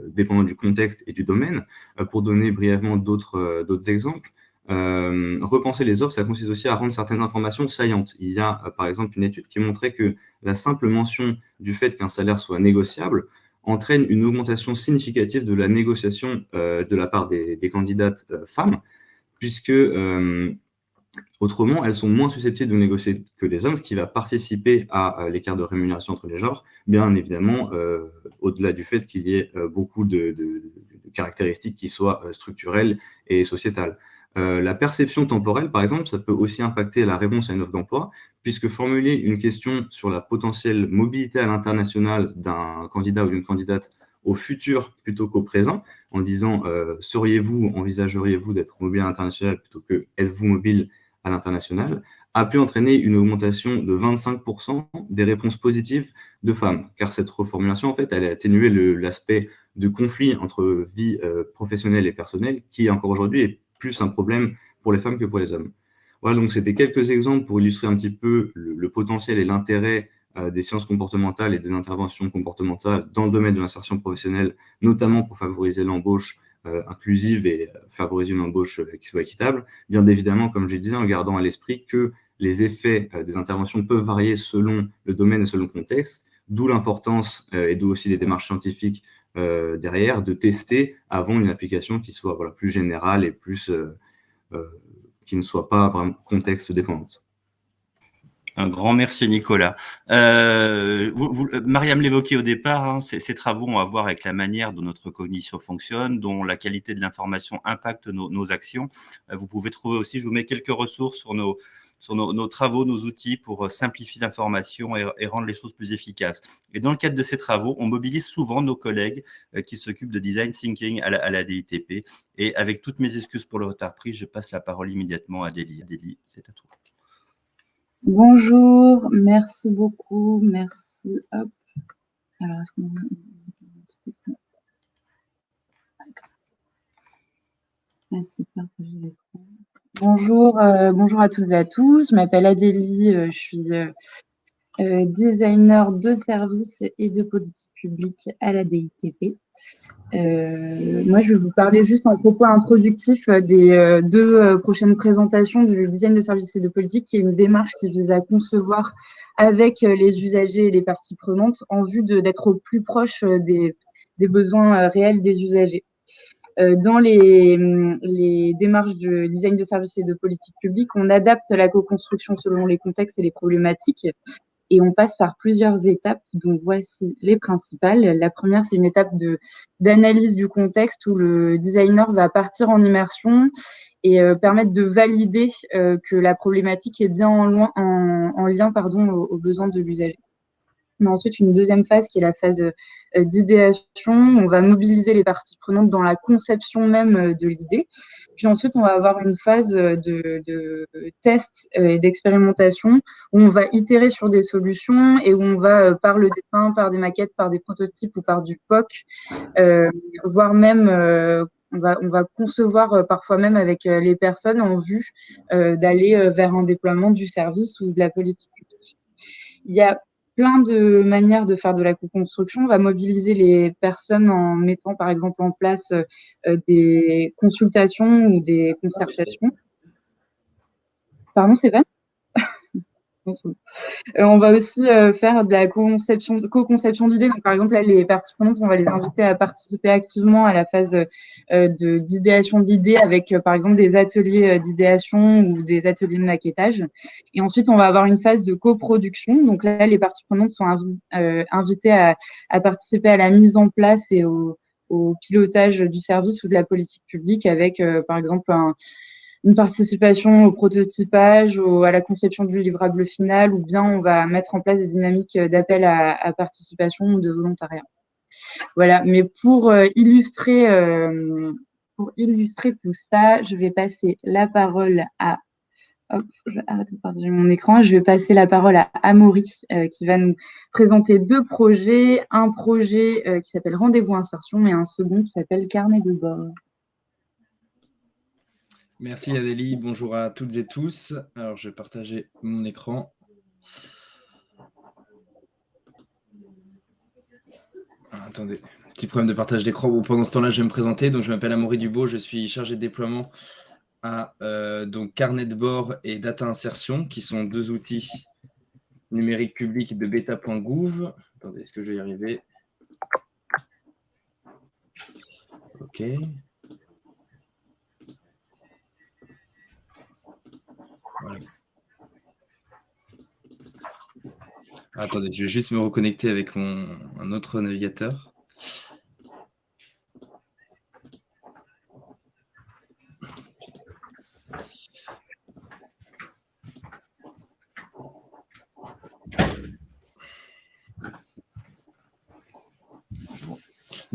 dépendantes du contexte et du domaine. Pour donner brièvement d'autres exemples, repenser les offres, ça consiste aussi à rendre certaines informations saillantes. Il y a par exemple une étude qui montrait que la simple mention du fait qu'un salaire soit négociable entraîne une augmentation significative de la négociation de la part des candidates femmes, puisque autrement, elles sont moins susceptibles de négocier que les hommes, ce qui va participer à l'écart de rémunération entre les genres, bien évidemment, au-delà du fait qu'il y ait beaucoup de caractéristiques qui soient structurelles et sociétales. La perception temporelle, par exemple, ça peut aussi impacter la réponse à une offre d'emploi, puisque formuler une question sur la potentielle mobilité à l'international d'un candidat ou d'une candidate au futur plutôt qu'au présent, en disant seriez-vous, envisageriez-vous d'être mobile à l'international plutôt que êtes-vous mobile à l'international, a pu entraîner une augmentation de 25% des réponses positives de femmes, car cette reformulation, en fait, elle a atténué l'aspect de conflit entre vie professionnelle et personnelle, qui encore aujourd'hui est plus un problème pour les femmes que pour les hommes. Voilà, donc c'était quelques exemples pour illustrer un petit peu le potentiel et l'intérêt des sciences comportementales et des interventions comportementales dans le domaine de l'insertion professionnelle, notamment pour favoriser l'embauche inclusive et favoriser une embauche qui soit équitable. Bien évidemment, comme je disais, en gardant à l'esprit que les effets des interventions peuvent varier selon le domaine et selon le contexte, d'où l'importance et d'où aussi les démarches scientifiques derrière, de tester avant une application qui soit plus générale et plus qui ne soit pas vraiment contexte dépendante. Un grand merci, Nicolas. Mariam l'évoquait au départ, hein, ces travaux ont à voir avec la manière dont notre cognition fonctionne, dont la qualité de l'information impacte nos actions. Vous pouvez trouver aussi, je vous mets quelques ressources sur nos travaux, nos outils pour simplifier l'information et rendre les choses plus efficaces. Et dans le cadre de ces travaux, on mobilise souvent nos collègues qui s'occupent de design thinking à la DITP. Et avec toutes mes excuses pour le retard pris, je passe la parole immédiatement à Adélie. Adélie, c'est à toi. Bonjour, merci beaucoup, merci. Hop. Alors, est-ce qu'on merci, partager l'écran. Bonjour, bonjour à tous et à tous. Je m'appelle Adélie, je suis designer de services et de politique publique à la DITP. Moi, je vais vous parler juste en propos introductif des deux prochaines présentations du design de services et de politique, qui est une démarche qui vise à concevoir avec les usagers et les parties prenantes en vue d'être au plus proche des besoins réels des usagers. Dans les démarches de design de services et de politique publique, on adapte la co-construction selon les contextes et les problématiques. Et on passe par plusieurs étapes, donc voici les principales. La première, c'est une étape d'analyse du contexte où le designer va partir en immersion et permettre de valider que la problématique est bien en lien aux besoins de l'usager. Mais ensuite, une deuxième phase qui est la phase d'idéation. On va mobiliser les parties prenantes dans la conception même de l'idée. Puis ensuite, on va avoir une phase de test et d'expérimentation où on va itérer sur des solutions et où on va, par le dessin, par des maquettes, par des prototypes ou par du POC, voire même on va concevoir parfois même avec les personnes en vue d'aller vers un déploiement du service ou de la politique publique. Il y a plein de manières de faire de la co-construction. On va mobiliser les personnes en mettant, par exemple, en place des consultations ou des concertations. Pardon, Stéphane ? On va aussi faire de la co-conception d'idées. Donc, par exemple, là, les parties prenantes, on va les inviter à participer activement à la phase d'idéation d'idées avec, par exemple, des ateliers d'idéation ou des ateliers de maquettage. Et ensuite, on va avoir une phase de coproduction. Donc là, les parties prenantes sont invitées à participer à la mise en place et au pilotage du service ou de la politique publique avec, par exemple, une participation au prototypage, à la conception du livrable final, ou bien on va mettre en place des dynamiques d'appel à participation ou de volontariat. Voilà, mais pour illustrer tout ça, je vais passer la parole à... Hop, je vais arrêter de partager mon écran. Je vais passer la parole à Amaury, qui va nous présenter deux projets. Un projet qui s'appelle Rendez-vous Insertion et un second qui s'appelle Carnet de bord. Merci Adélie, bonjour à toutes et tous. Alors je vais partager mon écran. Attendez, petit problème de partage d'écran. Bon, pendant ce temps-là, je vais me présenter. Donc je m'appelle Amaury Dubo, je suis chargé de déploiement à donc Carnet de bord et Data Insertion, qui sont deux outils numériques publics de beta.gouv. Attendez, est-ce que je vais y arriver? Ok. Voilà. Attendez, je vais juste me reconnecter avec un autre navigateur.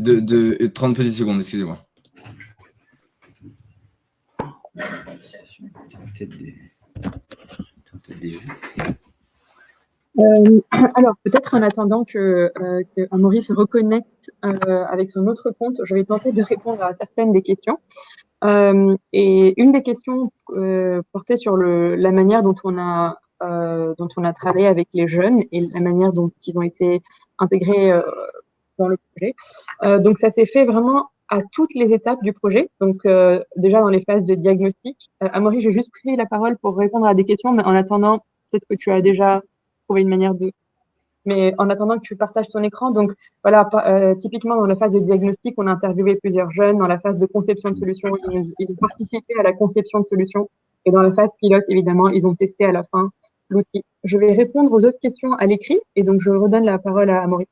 de 30 petites secondes, excusez-moi. Alors, peut-être en attendant que Amaury se reconnecte avec son autre compte, je vais tenter de répondre à certaines des questions. Et une des questions portait sur la manière dont on a travaillé avec les jeunes et la manière dont ils ont été intégrés dans le projet. Donc, ça s'est fait vraiment à toutes les étapes du projet. Donc, déjà dans les phases de diagnostic. Amaury, j'ai juste pris la parole pour répondre à des questions, mais en attendant, peut-être que tu as déjà trouvé une manière de... Mais en attendant que tu partages ton écran, donc voilà, typiquement dans la phase de diagnostic, on a interviewé plusieurs jeunes. Dans la phase de conception de solutions, ils ont participé à la conception de solutions. Et dans la phase pilote, évidemment, ils ont testé à la fin l'outil. Je vais répondre aux autres questions à l'écrit et donc je redonne la parole à Amaury.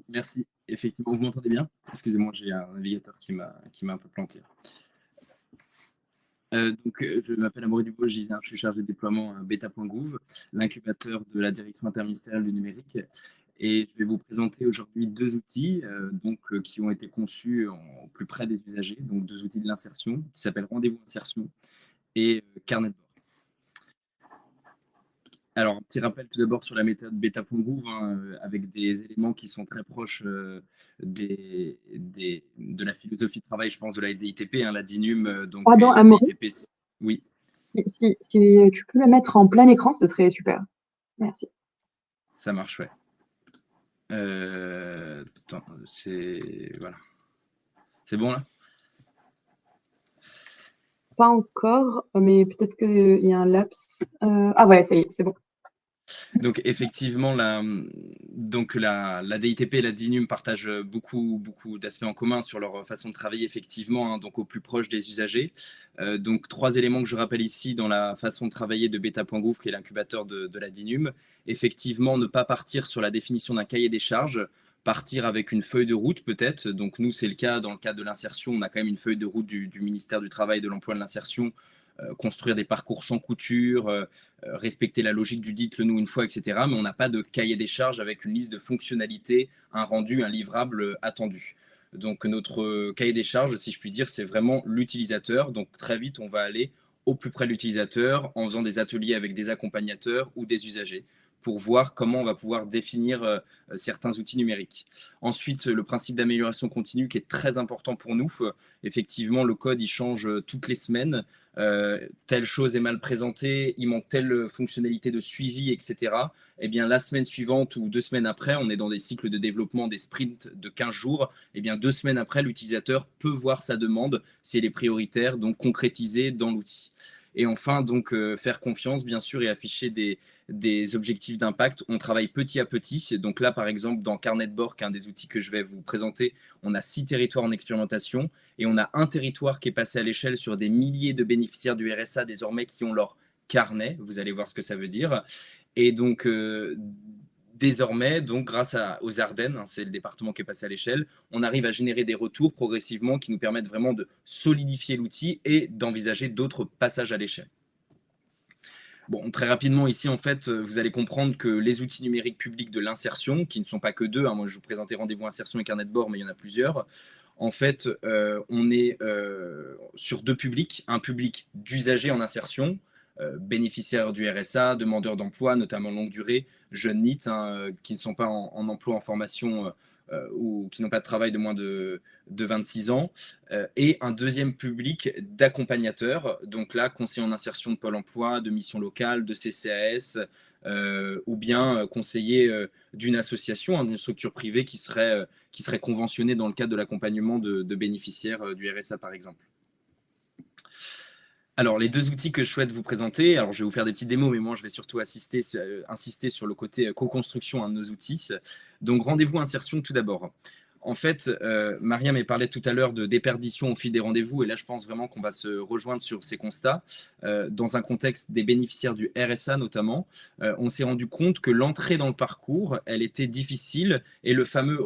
Merci. Effectivement, vous m'entendez bien? Excusez-moi, j'ai un navigateur qui m'a un peu planté. Je m'appelle Amaury Dubois, je disais, je suis chargé de déploiement à beta.gouv, l'incubateur de la direction interministérielle du numérique. Et je vais vous présenter aujourd'hui deux outils qui ont été conçus au plus près des usagers, donc deux outils de l'insertion qui s'appellent Rendez-vous Insertion et Carnet de bord. Alors, un petit rappel tout d'abord sur la méthode beta.gouv, avec des éléments qui sont très proches de la philosophie de travail, je pense, de la DITP, la DINUM. Pardon, Amaury, oui. Si tu peux le mettre en plein écran, ce serait super. Merci. Ça marche, ouais. Attends, voilà. C'est bon, là? Pas encore, mais peut-être qu'il y a un laps. Ah ouais, ça y est, c'est bon. Donc effectivement, la DITP et la DINUM partagent beaucoup d'aspects en commun sur leur façon de travailler, effectivement, donc au plus proche des usagers. Donc 3 éléments que je rappelle ici dans la façon de travailler de beta.gouv, qui est l'incubateur de la DINUM. Effectivement, ne pas partir sur la définition d'un cahier des charges, partir avec une feuille de route peut-être. Donc nous, c'est le cas dans le cadre de l'insertion, on a quand même une feuille de route du ministère du Travail, de l'Emploi et de l'Insertion, construire des parcours sans couture, respecter la logique du dites-le nous une fois, etc. Mais on n'a pas de cahier des charges avec une liste de fonctionnalités, un rendu, un livrable attendu. Donc notre cahier des charges, si je puis dire, c'est vraiment l'utilisateur. Donc très vite, on va aller au plus près de l'utilisateur en faisant des ateliers avec des accompagnateurs ou des usagers pour voir comment on va pouvoir définir certains outils numériques. Ensuite, le principe d'amélioration continue qui est très important pour nous. Effectivement, le code, il change toutes les semaines. Telle chose est mal présentée, il manque telle fonctionnalité de suivi, etc. Eh bien, la semaine suivante ou 2 semaines après, on est dans des cycles de développement, des sprints de 15 jours. Eh bien, 2 semaines après, l'utilisateur peut voir sa demande, si elle est prioritaire, donc concrétisée dans l'outil. Et enfin, donc, faire confiance, bien sûr, et afficher des objectifs d'impact. On travaille petit à petit. Donc là, par exemple, dans Carnet de bord, un des outils que je vais vous présenter, on a 6 territoires en expérimentation et on a un territoire qui est passé à l'échelle sur des milliers de bénéficiaires du RSA désormais qui ont leur carnet. Vous allez voir ce que ça veut dire. Et donc, désormais, donc, grâce aux Ardennes, c'est le département qui est passé à l'échelle, on arrive à générer des retours progressivement qui nous permettent vraiment de solidifier l'outil et d'envisager d'autres passages à l'échelle. Bon, très rapidement ici, en fait, vous allez comprendre que les outils numériques publics de l'insertion, qui ne sont pas que 2, moi je vous présentais Rendez-vous Insertion et Carnet de bord, mais il y en a plusieurs. En fait, on est sur 2 publics, un public d'usagers en insertion, bénéficiaires du RSA, demandeurs d'emploi, notamment longue durée, jeunes NEET, qui ne sont pas en emploi, en formation ou qui n'ont pas de travail de moins de 26 ans, et un deuxième public d'accompagnateurs, donc là, conseillers en insertion de Pôle emploi, de mission locale, de CCAS, ou bien conseiller d'une association, d'une structure privée qui serait conventionnée dans le cadre de l'accompagnement de bénéficiaires du RSA, par exemple. Alors, les 2 outils que je souhaite vous présenter, alors je vais vous faire des petites démos, mais moi je vais surtout insister sur le côté co-construction de nos outils. Donc, Rendez-vous Insertion tout d'abord. En fait, Mariam m'a parlé tout à l'heure de déperdition au fil des rendez-vous, et là je pense vraiment qu'on va se rejoindre sur ces constats. Dans un contexte des bénéficiaires du RSA notamment, on s'est rendu compte que l'entrée dans le parcours, elle était difficile, et le fameux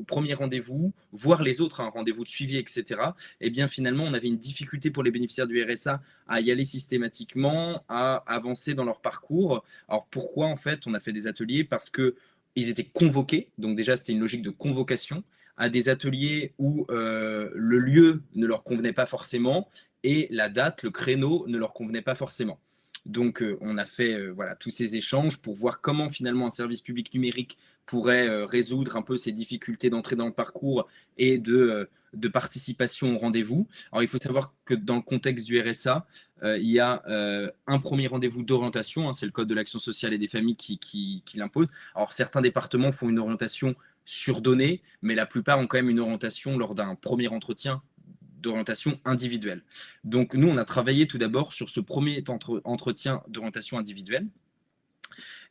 premier rendez-vous, voire les autres, rendez-vous de suivi, etc., eh bien finalement on avait une difficulté pour les bénéficiaires du RSA à y aller systématiquement, à avancer dans leur parcours. Alors pourquoi en fait on a fait des ateliers? Parce que ils étaient convoqués, donc déjà c'était une logique de convocation, à des ateliers où le lieu ne leur convenait pas forcément et la date, le créneau ne leur convenait pas forcément. Donc on a fait voilà, tous ces échanges pour voir comment finalement un service public numérique pourrait résoudre un peu ces difficultés d'entrée dans le parcours et de participation au rendez-vous. Alors il faut savoir que dans le contexte du RSA, il y a un premier rendez-vous d'orientation, hein, c'est le Code de l'action sociale et des familles qui l'impose. Alors certains départements font une orientation sur données, mais la plupart ont quand même une orientation lors d'un premier entretien d'orientation individuelle. Donc nous, on a travaillé tout d'abord sur ce premier entretien d'orientation individuelle.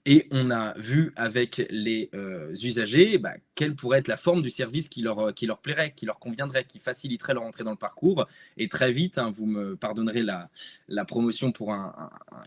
Et on a vu avec les usagers quelle pourrait être la forme du service qui leur plairait, qui leur conviendrait, qui faciliterait leur entrée dans le parcours. Et très vite, hein, vous me pardonnerez la promotion pour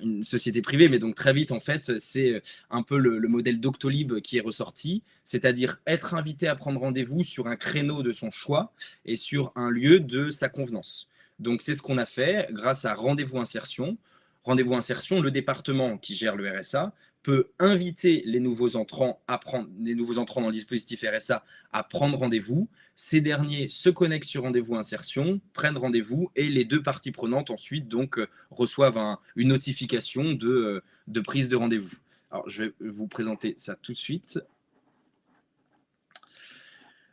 une société privée, mais donc très vite, en fait, c'est un peu le modèle Doctolib qui est ressorti, c'est-à-dire être invité à prendre rendez-vous sur un créneau de son choix et sur un lieu de sa convenance. Donc c'est ce qu'on a fait grâce à Rendez-vous Insertion. Rendez-vous Insertion, le département qui gère le RSA, peut inviter les nouveaux entrants dans le dispositif RSA à prendre rendez-vous. Ces derniers se connectent sur Rendez-vous Insertion, prennent rendez-vous et les deux parties prenantes ensuite donc reçoivent une notification de prise de rendez-vous. Alors je vais vous présenter ça tout de suite.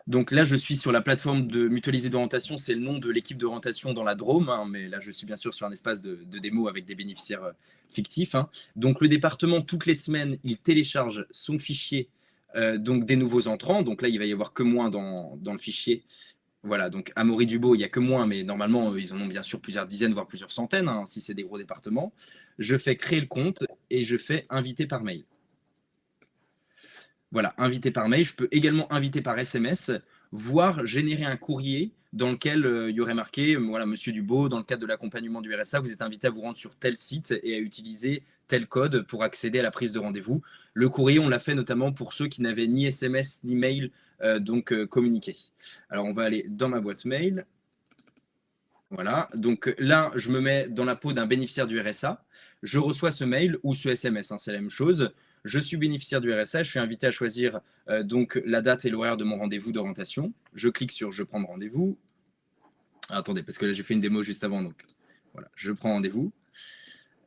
Donc là, je suis sur la plateforme de mutualisée d'orientation, c'est le nom de l'équipe d'orientation dans la Drôme, hein, mais là, je suis bien sûr sur un espace de démo avec des bénéficiaires fictifs. Hein. Donc le département, toutes les semaines, il télécharge son fichier donc des nouveaux entrants. Donc là, il va y avoir que moi dans le fichier. Voilà, donc à Amaury-Dubo, il n'y a que moi, mais normalement, ils en ont bien sûr plusieurs dizaines, voire plusieurs centaines, hein, si c'est des gros départements. Je fais créer le compte et je fais inviter par mail. Voilà, inviter par mail. Je peux également inviter par SMS, voire générer un courrier dans lequel il y aurait marqué voilà, Monsieur Dubo, dans le cadre de l'accompagnement du RSA, vous êtes invité à vous rendre sur tel site et à utiliser tel code pour accéder à la prise de rendez-vous. Le courrier, on l'a fait notamment pour ceux qui n'avaient ni SMS ni mail communiqué. Alors, on va aller dans ma boîte mail. Voilà, donc là, je me mets dans la peau d'un bénéficiaire du RSA. Je reçois ce mail ou ce SMS, hein, c'est la même chose. Je suis bénéficiaire du RSA, je suis invité à choisir donc la date et l'horaire de mon rendez-vous d'orientation. Je clique sur « Je prends rendez-vous ». Attendez, parce que là, j'ai fait une démo juste avant, donc voilà, je prends rendez-vous.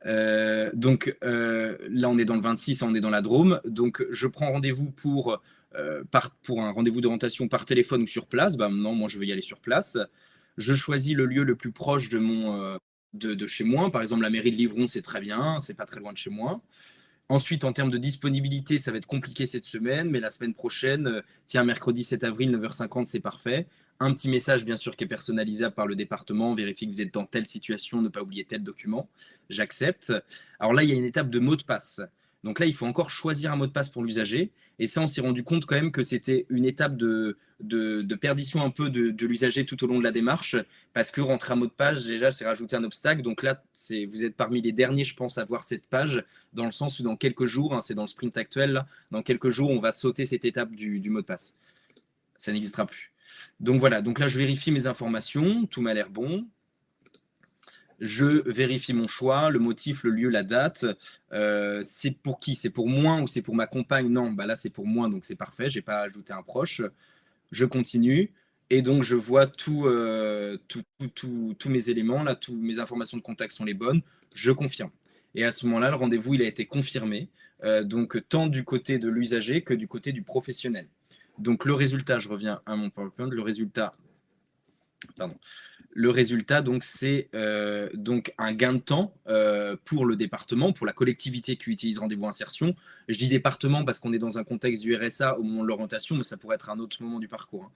Là, on est dans le 26, on est dans la Drôme. Donc, je prends rendez-vous pour un rendez-vous d'orientation par téléphone ou sur place. Non, moi, je veux y aller sur place. Je choisis le lieu le plus proche de chez moi. Par exemple, la mairie de Livron, c'est très bien, c'est pas très loin de chez moi. Ensuite, en termes de disponibilité, ça va être compliqué cette semaine, mais la semaine prochaine, mercredi 7 avril, 9h50, c'est parfait. Un petit message, bien sûr, qui est personnalisable par le département, vérifie que vous êtes dans telle situation, ne pas oublier tel document. J'accepte. Alors là, il y a une étape de mot de passe. Donc là, il faut encore choisir un mot de passe pour l'usager. Et ça, on s'est rendu compte quand même que c'était une étape de perdition un peu de l'usager tout au long de la démarche, parce que rentrer un mot de passe, déjà, c'est rajouter un obstacle. Donc là, vous êtes parmi les derniers, je pense, à voir cette page, dans le sens où dans quelques jours, hein, c'est dans le sprint actuel, là, dans quelques jours, on va sauter cette étape du mot de passe. Ça n'existera plus. Donc voilà, donc là, je vérifie mes informations, tout m'a l'air bon. Je vérifie mon choix, le motif, le lieu, la date. C'est pour qui? C'est pour moi ou c'est pour ma compagne? Non, là, c'est pour moi, donc c'est parfait. Je n'ai pas ajouté un proche. Je continue. Et donc, je vois tous mes éléments. Là, toutes mes informations de contact sont les bonnes. Je confirme. Et à ce moment-là, le rendez-vous, il a été confirmé. Donc, tant du côté de l'usager que du côté du professionnel. Donc, le résultat, je reviens à mon PowerPoint. Le résultat, donc, c'est donc un gain de temps pour le département, pour la collectivité qui utilise Rendez-vous Insertion. Je dis département parce qu'on est dans un contexte du RSA au moment de l'orientation, mais ça pourrait être un autre moment du parcours.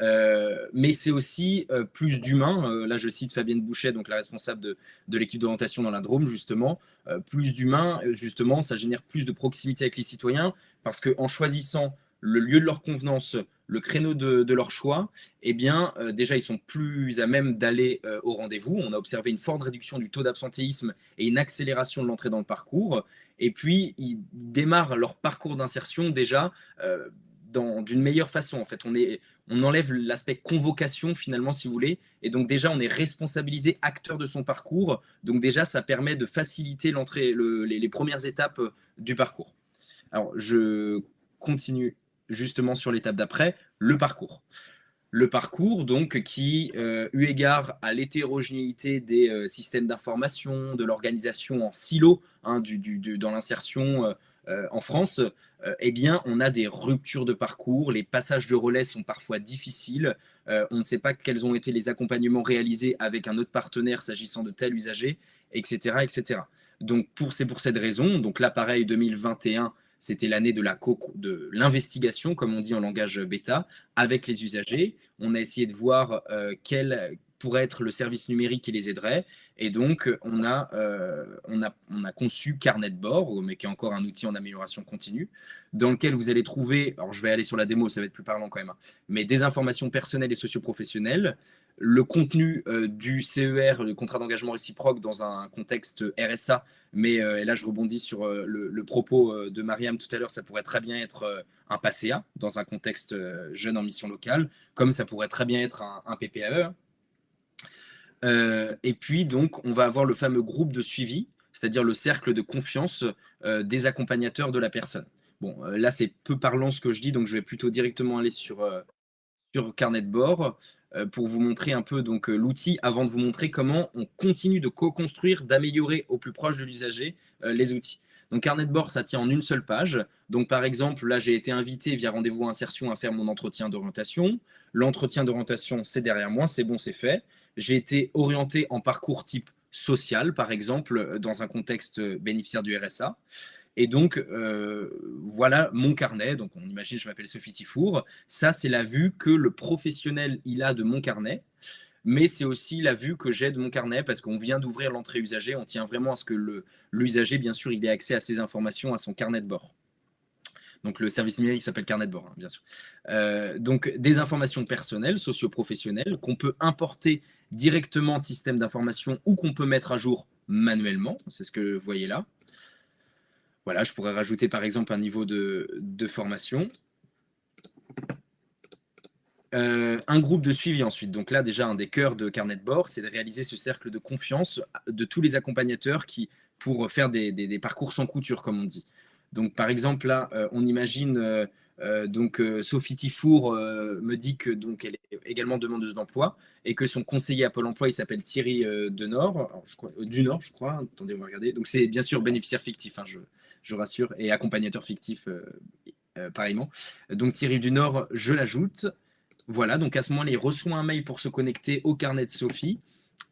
Mais c'est aussi plus d'humains. Là, je cite Fabienne Bouchet, donc la responsable de l'équipe d'orientation dans la Drôme, justement. Plus d'humains, justement, ça génère plus de proximité avec les citoyens parce qu'en choisissant le lieu de leur convenance, le créneau de leur choix, déjà, ils sont plus à même d'aller au rendez-vous. On a observé une forte réduction du taux d'absentéisme et une accélération de l'entrée dans le parcours. Et puis, ils démarrent leur parcours d'insertion déjà d'une meilleure façon. En fait, on enlève l'aspect convocation, finalement, si vous voulez. Et donc, déjà, on est responsabilisé acteur de son parcours. Donc, déjà, ça permet de faciliter l'entrée, les premières étapes du parcours. Alors, je continue justement sur l'étape d'après, le parcours. Le parcours, donc, qui, eu égard à l'hétérogénéité des systèmes d'information, de l'organisation en silo, hein, dans l'insertion en France, eh bien, on a des ruptures de parcours, les passages de relais sont parfois difficiles, on ne sait pas quels ont été les accompagnements réalisés avec un autre partenaire s'agissant de tel usager, etc. etc. Donc, c'est pour cette raison, donc là, pareil, 2021, c'était l'année de l'investigation, comme on dit en langage bêta, avec les usagers. On a essayé de voir quel pourrait être le service numérique qui les aiderait. Et donc, on a conçu Carnet de bord, mais qui est encore un outil en amélioration continue, dans lequel vous allez trouver, alors je vais aller sur la démo, ça va être plus parlant quand même, hein, mais des informations personnelles et socioprofessionnelles, le contenu du CER, le contrat d'engagement réciproque dans un contexte RSA, mais et là je rebondis sur le propos de Mariam tout à l'heure, ça pourrait très bien être un PACEA dans un contexte jeune en mission locale, comme ça pourrait très bien être un PPAE. Et puis donc on va avoir le fameux groupe de suivi, c'est-à-dire le cercle de confiance des accompagnateurs de la personne. Bon, là c'est peu parlant ce que je dis, donc je vais plutôt directement aller sur Carnet de bord pour vous montrer un peu donc l'outil avant de vous montrer comment on continue de co-construire, d'améliorer au plus proche de l'usager les outils. Donc Carnet de bord, ça tient en une seule page. Donc par exemple, là j'ai été invité via rendez-vous insertion à faire mon entretien d'orientation. L'entretien d'orientation, c'est derrière moi, c'est bon, c'est fait. J'ai été orienté en parcours type social, par exemple, dans un contexte bénéficiaire du RSA. Et donc, voilà mon carnet. Donc, on imagine, je m'appelle Sophie Tifour. Ça, c'est la vue que le professionnel il a de mon carnet. Mais c'est aussi la vue que j'ai de mon carnet parce qu'on vient d'ouvrir l'entrée usager. On tient vraiment à ce que l'usager, bien sûr, il ait accès à ses informations, à son carnet de bord. Donc, le service numérique s'appelle Carnet de bord, hein, bien sûr. Donc, des informations personnelles, socio-professionnelles, qu'on peut importer directement de système d'information ou qu'on peut mettre à jour manuellement. C'est ce que vous voyez là. Voilà, je pourrais rajouter par exemple un niveau de formation. Un groupe de suivi ensuite. Donc là, déjà, un des cœurs de Carnet de bord, c'est de réaliser ce cercle de confiance de tous les accompagnateurs pour faire des parcours sans couture, comme on dit. Donc, par exemple, là, on imagine Sophie Tifour me dit que donc elle est également demandeuse d'emploi et que son conseiller à Pôle emploi, il s'appelle Thierry Dunor, je crois. Attendez, on va regarder. Donc, c'est bien sûr bénéficiaire fictif, hein, je rassure, et accompagnateur fictif pareillement. Donc Thierry Dunor, je l'ajoute. Voilà, donc à ce moment-là, il reçoit un mail pour se connecter au carnet de Sophie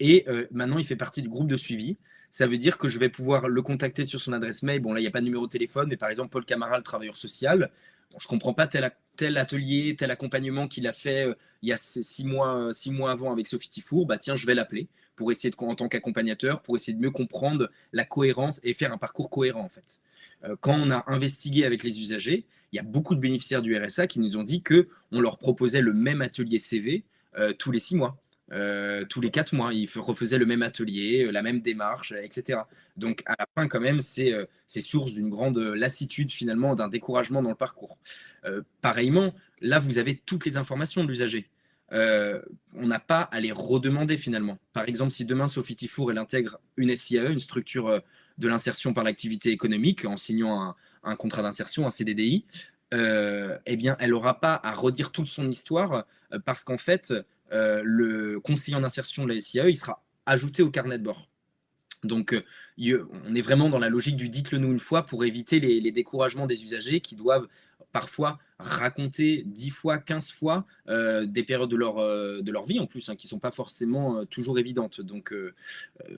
et maintenant, il fait partie du groupe de suivi. Ça veut dire que je vais pouvoir le contacter sur son adresse mail. Bon, là, il n'y a pas de numéro de téléphone, mais par exemple, Paul Camaral, travailleur social. Bon, je ne comprends pas tel atelier, tel accompagnement qu'il a fait il y a 6 mois avant avec Sophie Tifour. Bah, tiens, je vais l'appeler pour essayer en tant qu'accompagnateur, pour essayer de mieux comprendre la cohérence et faire un parcours cohérent, en fait. Quand on a investigué avec les usagers, il y a beaucoup de bénéficiaires du RSA qui nous ont dit qu'on leur proposait le même atelier CV tous les 6 mois. Tous les 4 mois, ils refaisaient le même atelier, la même démarche, etc. Donc, à la fin, quand même, c'est source d'une grande lassitude, finalement, d'un découragement dans le parcours. Pareillement, là, vous avez toutes les informations de l'usager. On n'a pas à les redemander, finalement. Par exemple, si demain, Sophie Tifour, elle intègre une SIAE, une structure de l'insertion par l'activité économique, en signant un contrat d'insertion, un CDDI, eh bien, elle n'aura pas à redire toute son histoire parce qu'en fait, le conseiller en insertion de la SIAE, il sera ajouté au carnet de bord. Donc, on est vraiment dans la logique du dites-le nous une fois pour éviter les découragements des usagers qui doivent parfois raconter 10 fois, 15 fois des périodes de leur vie en plus, hein, qui ne sont pas forcément toujours évidentes. Donc,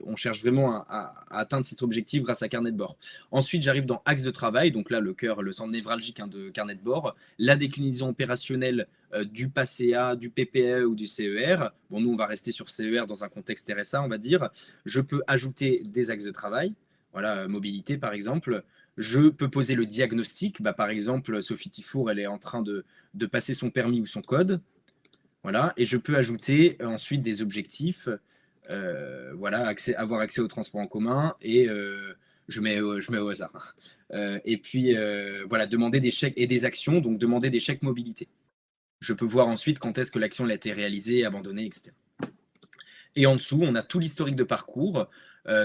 on cherche vraiment à atteindre cet objectif grâce à Carnet de bord. Ensuite, j'arrive dans Axe de travail. Donc là, le centre névralgique de Carnet de bord. La déclinaison opérationnelle du PACEA, du PPE ou du CER. Bon, nous, on va rester sur CER dans un contexte RSA, on va dire. Je peux ajouter des axes de travail. Voilà, mobilité, par exemple. Je peux poser le diagnostic. Bah, par exemple, Sophie Tifour, elle est en train de passer son permis ou son code. Voilà. Et je peux ajouter ensuite des objectifs. Voilà, avoir accès au transport en commun. Et je mets au hasard. Et puis, voilà, demander des chèques et des actions. Donc, demander des chèques mobilité. Je peux voir ensuite quand est-ce que l'action a été réalisée, abandonnée, etc. Et en dessous, on a tout l'historique de parcours.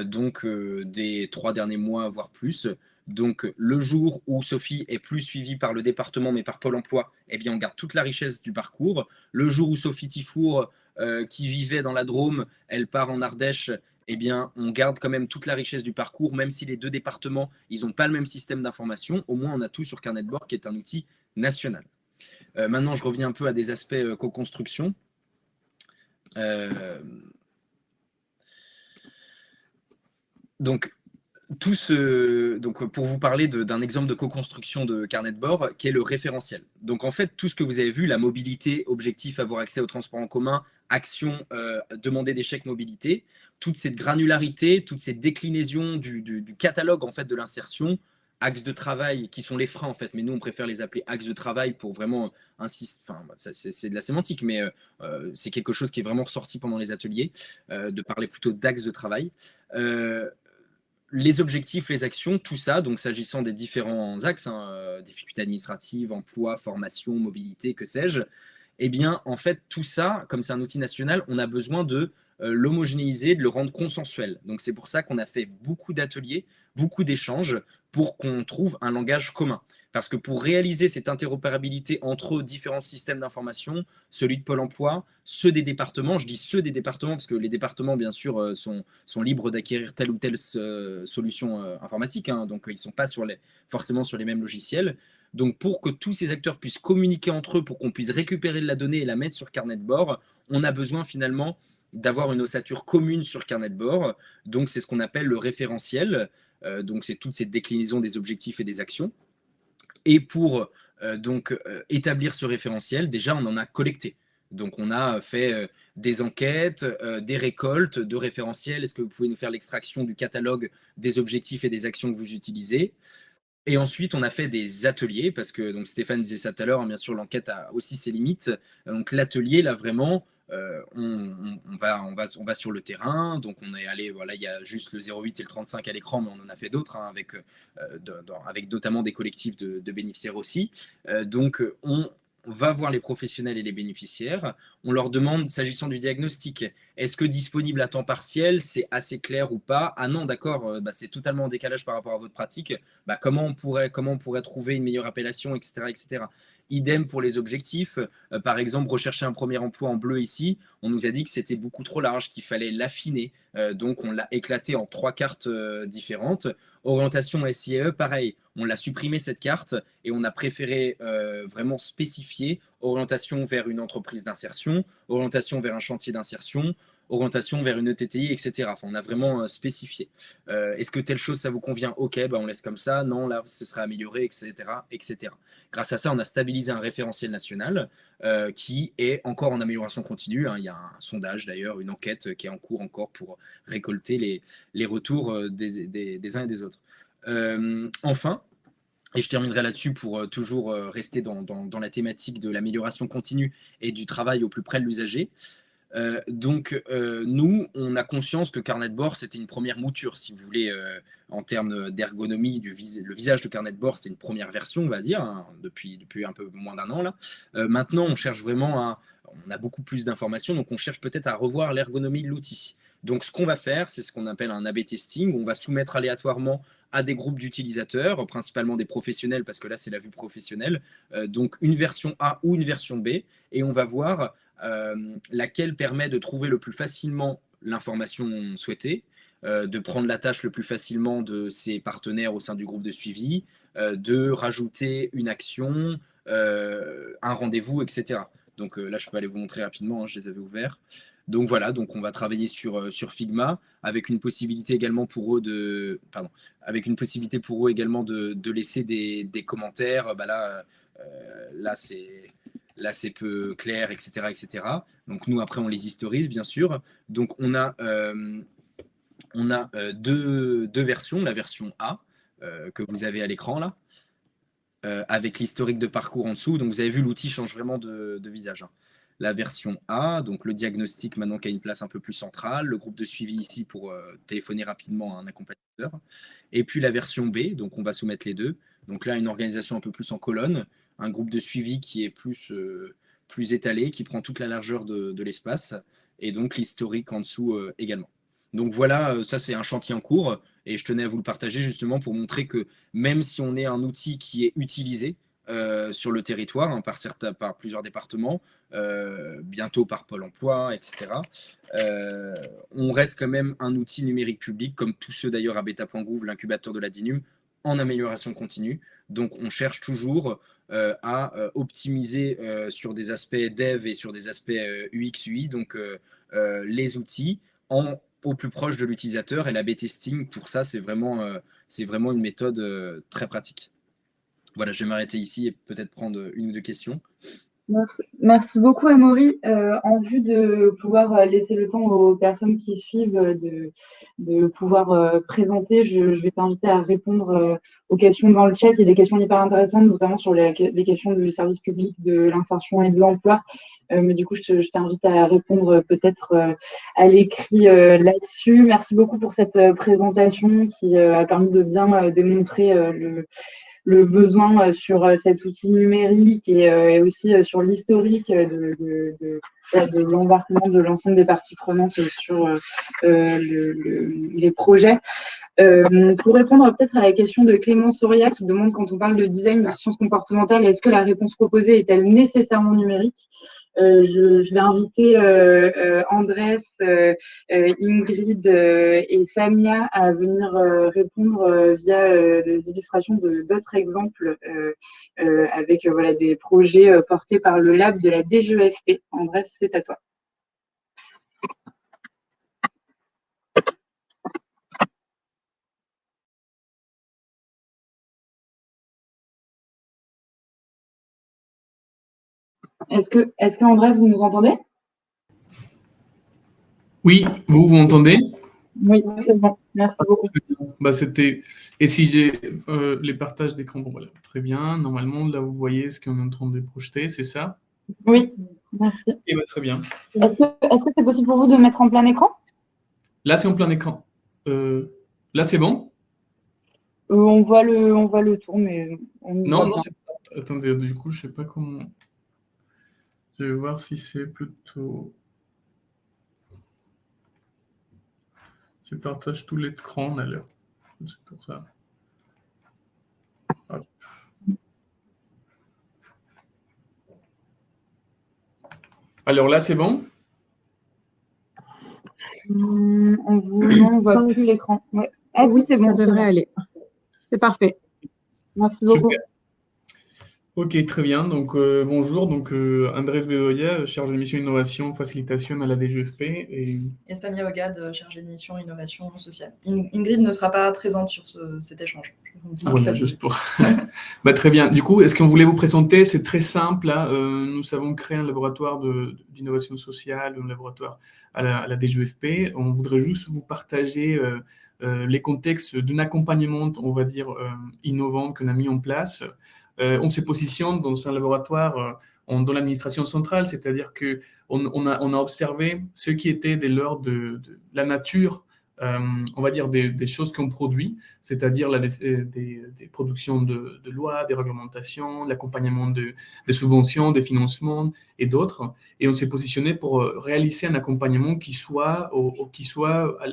Donc des 3 derniers mois, voire plus, Donc, le jour où Sophie est plus suivie par le département, mais par Pôle emploi, eh bien, on garde toute la richesse du parcours. Le jour où Sophie Tifour, qui vivait dans la Drôme, elle part en Ardèche, eh bien, on garde quand même toute la richesse du parcours, même si les deux départements, ils n'ont pas le même système d'information. Au moins, on a tout sur Carnet de bord, qui est un outil national. Maintenant, je reviens un peu à des aspects co-construction. Donc, pour vous parler d'un exemple de co-construction de carnet de bord, qui est le référentiel. Donc, en fait, tout ce que vous avez vu, la mobilité, objectif, avoir accès au transport en commun, action, demander des chèques mobilité, toute cette granularité, toute cette déclinaison du catalogue en fait, de l'insertion, axes de travail qui sont les freins en fait, mais nous on préfère les appeler axes de travail pour vraiment insister. Enfin, c'est de la sémantique, mais c'est quelque chose qui est vraiment ressorti pendant les ateliers, de parler plutôt d'axes de travail. Les objectifs, les actions, tout ça, donc s'agissant des différents axes, difficultés administratives, emploi, formation, mobilité, que sais-je, eh bien, en fait, tout ça, comme c'est un outil national, on a besoin de l'homogénéiser, de le rendre consensuel. Donc, c'est pour ça qu'on a fait beaucoup d'ateliers, beaucoup d'échanges pour qu'on trouve un langage commun. Parce que pour réaliser cette interopérabilité entre différents systèmes d'information, celui de Pôle emploi, ceux des départements, je dis ceux des départements parce que les départements, bien sûr, sont libres d'acquérir telle ou telle solution informatique, donc ils ne sont pas forcément sur les mêmes logiciels. Donc pour que tous ces acteurs puissent communiquer entre eux, pour qu'on puisse récupérer de la donnée et la mettre sur carnet de bord, on a besoin finalement d'avoir une ossature commune sur carnet de bord. Donc c'est ce qu'on appelle le référentiel. Donc c'est toute cette déclinaison des objectifs et des actions. Et pour établir ce référentiel, déjà, on en a collecté. Donc, on a fait des enquêtes, des récoltes de référentiels. Est-ce que vous pouvez nous faire l'extraction du catalogue des objectifs et des actions que vous utilisez? Et ensuite, on a fait des ateliers, parce que donc Stéphane disait ça tout à l'heure, bien sûr, l'enquête a aussi ses limites. Donc, l'atelier, là, vraiment, on va sur le terrain. Donc, on est allé, voilà, il y a juste le 08 et le 35 à l'écran, mais on en a fait d'autres, avec notamment des collectifs de bénéficiaires aussi. Donc, on va voir les professionnels et les bénéficiaires. On leur demande, s'agissant du diagnostic, est-ce que disponible à temps partiel, c'est assez clair ou pas? Ah non, d'accord, c'est totalement en décalage par rapport à votre pratique. Comment on pourrait trouver une meilleure appellation, etc., etc. Idem pour les objectifs. Par exemple, rechercher un premier emploi en bleu ici, on nous a dit que c'était beaucoup trop large, qu'il fallait l'affiner. Donc, on l'a éclaté en 3 cartes différentes. Orientation SIE, pareil, on l'a supprimé cette carte et on a préféré vraiment spécifier orientation vers une entreprise d'insertion, orientation vers un chantier d'insertion, orientation vers une ETTI, etc. Enfin, on a vraiment spécifié. Est-ce que telle chose, ça vous convient? Ok, on laisse comme ça. Non, là, ce serait amélioré, etc., etc. Grâce à ça, on a stabilisé un référentiel national qui est encore en amélioration continue. Il y a un sondage, d'ailleurs, une enquête qui est en cours encore pour récolter les retours des uns et des autres. Enfin, et je terminerai là-dessus pour toujours rester dans la thématique de l'amélioration continue et du travail au plus près de l'usager. Nous, on a conscience que carnet de bord, c'était une première mouture, si vous voulez, en termes d'ergonomie. Le visage de carnet de bord, c'est une première version, on va dire, depuis un peu moins d'un an. Là. Maintenant, on cherche vraiment on a beaucoup plus d'informations, donc on cherche peut-être à revoir l'ergonomie de l'outil. Donc, ce qu'on va faire, c'est ce qu'on appelle un A/B testing, où on va soumettre aléatoirement à des groupes d'utilisateurs, principalement des professionnels, parce que là, c'est la vue professionnelle, donc une version A ou une version B, et on va voir laquelle permet de trouver le plus facilement l'information souhaitée, de prendre la tâche le plus facilement de ses partenaires au sein du groupe de suivi, de rajouter une action, un rendez-vous, etc. Donc là, je peux aller vous montrer rapidement, je les avais ouverts. Donc voilà, donc on va travailler sur Figma avec une possibilité également pour eux de laisser des commentaires. Là c'est peu clair, etc., etc. Donc nous après on les historise bien sûr. Donc on a deux versions, la version A que vous avez à l'écran là, avec l'historique de parcours en dessous. Donc vous avez vu, l'outil change vraiment de visage. La version A, donc le diagnostic maintenant qui a une place un peu plus centrale, le groupe de suivi ici pour téléphoner rapidement à un accompagnateur, et puis la version B, donc on va soumettre les deux. Donc là, une organisation un peu plus en colonne, un groupe de suivi qui est plus étalé, qui prend toute la largeur de l'espace, et donc l'historique en dessous également. Donc voilà, ça c'est un chantier en cours et je tenais à vous le partager justement pour montrer que même si on est un outil qui est utilisé sur le territoire hein, par plusieurs départements, bientôt par Pôle emploi, etc., on reste quand même un outil numérique public, comme tous ceux d'ailleurs à beta.gouv, l'incubateur de la DINUM, en amélioration continue. Donc on cherche toujours à optimiser sur des aspects dev et sur des aspects UX, UI, donc les outils au plus proche de l'utilisateur. Et l'A/B testing, pour ça, c'est vraiment une méthode très pratique. Voilà, je vais m'arrêter ici et peut-être prendre une ou deux questions. Merci beaucoup, Amaury. En vue de pouvoir laisser le temps aux personnes qui suivent de pouvoir présenter, je vais t'inviter à répondre aux questions dans le chat. Il y a des questions hyper intéressantes, notamment sur les questions du service public, de l'insertion et de l'emploi. Mais du coup, je t'invite à répondre peut-être à l'écrit là-dessus. Merci beaucoup pour cette présentation qui a permis de bien démontrer le besoin sur cet outil numérique et aussi sur l'historique de l'embarquement de l'ensemble des parties prenantes sur les projets. Pour répondre peut-être à la question de Clément Soria qui demande, quand on parle de design de sciences comportementales, est-ce que la réponse proposée est-elle nécessairement numérique? Je vais inviter Andrés, Ingrid et Samia à venir répondre via des illustrations d'autres exemples avec voilà, des projets portés par le lab de la DGEFP. Andrés, c'est à toi. Est-ce que Andrés, vous nous entendez? Oui, vous m'entendez? Oui, c'est bon. Merci beaucoup. Bah, et si j'ai les partages d'écran, bon, voilà, très bien. Normalement, là, vous voyez ce qu'on est en train de projeter, c'est ça? Oui, merci. Et bah, très bien. Est-ce que c'est possible pour vous de mettre en plein écran? Là, c'est en plein écran. Là, c'est bon? On voit le tour, mais on non, c'est pas... Attendez, du coup, je sais pas comment... Je vais voir si c'est plutôt... Je partage tout l'écran, d'ailleurs. C'est pour ça. Hop. Alors là, c'est bon? On ne voit plus l'écran. Ouais. Ah oui, c'est bon. Ça devrait aller. C'est parfait. Merci beaucoup. Super. Ok, très bien. Donc, bonjour. Donc, Andrés Bedoya, chargé de mission innovation, facilitation à la DGEFP. Et Samia Ogad, chargée de mission innovation sociale. Ingrid ne sera pas présente sur cet échange. Voilà, juste pour... bah, très bien. Du coup, est-ce qu'on voulait vous présenter? C'est très simple. Hein. Nous avons créé un laboratoire d'innovation sociale, un laboratoire à la DGEFP. On voudrait juste vous partager les contextes d'un accompagnement, on va dire, innovant qu'on a mis en place. On se positionne dans un laboratoire dans l'administration centrale, c'est-à-dire qu'on a observé ce qui était de l'ordre de la nature, on va dire des choses qu'on produit, c'est-à-dire des productions de lois, des réglementations, l'accompagnement des subventions, des financements et d'autres. Et on s'est positionné pour réaliser un accompagnement qui soit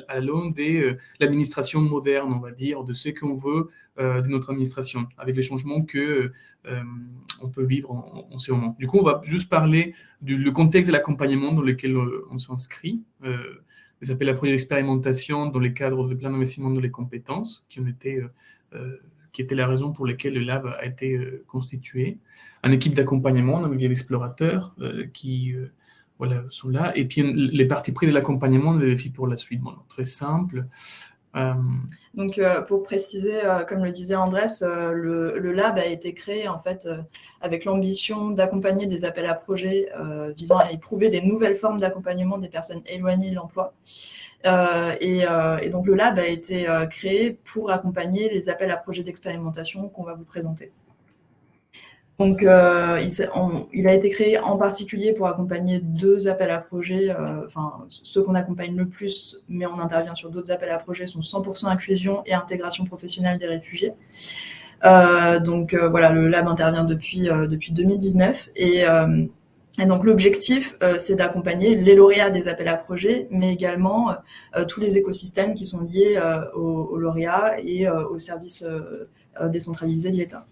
à l'aune de l'administration moderne, on va dire, de ce qu'on veut de notre administration, avec les changements qu'on peut vivre en ce moment. Du coup, on va juste parler du contexte de l'accompagnement dans lequel on s'inscrit. Les appels à projets d'expérimentation dans le cadre de plan d'investissement dans les compétences, qui était la raison pour laquelle le lab a été constitué. Une équipe d'accompagnement, un millier d'explorateurs qui voilà, sont là. Et puis, les parties prises de l'accompagnement, les défis pour la suite. Bon, très simple. Donc, pour préciser, comme le disait Andrés, le lab a été créé en fait avec l'ambition d'accompagner des appels à projets visant à éprouver des nouvelles formes d'accompagnement des personnes éloignées de l'emploi. Et donc, le lab a été créé pour accompagner les appels à projets d'expérimentation qu'on va vous présenter. Donc, il a été créé en particulier pour accompagner 2 appels à projets. Ceux qu'on accompagne le plus, mais on intervient sur d'autres appels à projets, sont 100% inclusion et intégration professionnelle des réfugiés. Voilà, le lab intervient depuis 2019 et Et donc l'objectif, c'est d'accompagner les lauréats des appels à projets, mais également tous les écosystèmes qui sont liés aux lauréats et aux services décentralisés de l'État.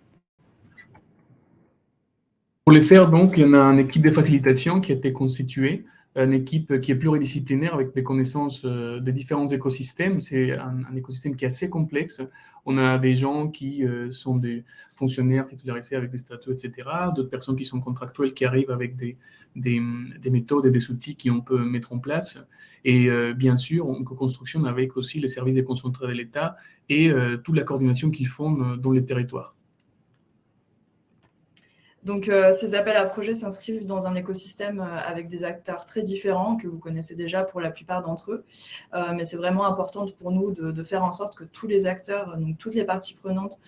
Pour les faire, donc, il y en a une équipe de facilitation qui a été constituée, une équipe qui est pluridisciplinaire avec des connaissances de différents écosystèmes. C'est un écosystème qui est assez complexe. On a des gens qui sont des fonctionnaires titularisés avec des statuts, etc. D'autres personnes qui sont contractuelles, qui arrivent avec des méthodes et des outils qu'on peut mettre en place. Et bien sûr, en co-construction avec aussi les services déconcentrés de l'État et toute la coordination qu'ils font dans les territoires. Donc, ces appels à projets s'inscrivent dans un écosystème avec des acteurs très différents que vous connaissez déjà pour la plupart d'entre eux. Mais c'est vraiment important pour nous de faire en sorte que tous les acteurs, donc toutes les parties prenantes,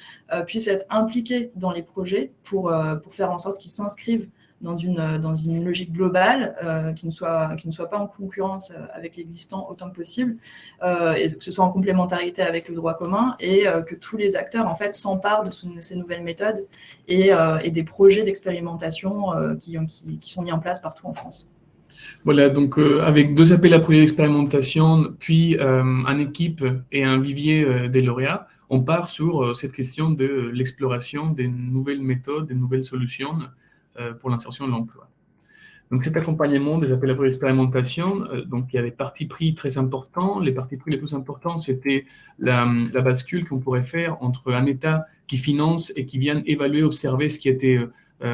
puissent être impliqués dans les projets pour faire en sorte qu'ils s'inscrivent dans une logique globale qui ne soit pas en concurrence avec l'existant autant que possible, et que ce soit en complémentarité avec le droit commun, et que tous les acteurs en fait s'emparent de ces nouvelles méthodes et des projets d'expérimentation qui sont mis en place partout en France. Voilà, donc avec 2 appels à projets d'expérimentation, puis une équipe et un vivier des lauréats, on part sur cette question de l'exploration des nouvelles méthodes, des nouvelles solutions pour l'insertion de l'emploi. Donc cet accompagnement des appels à projets d'expérimentation, donc il y a des partis pris très importants. Les partis pris les plus importants, c'était la bascule qu'on pourrait faire entre un État qui finance et qui vient évaluer, observer ce qui a été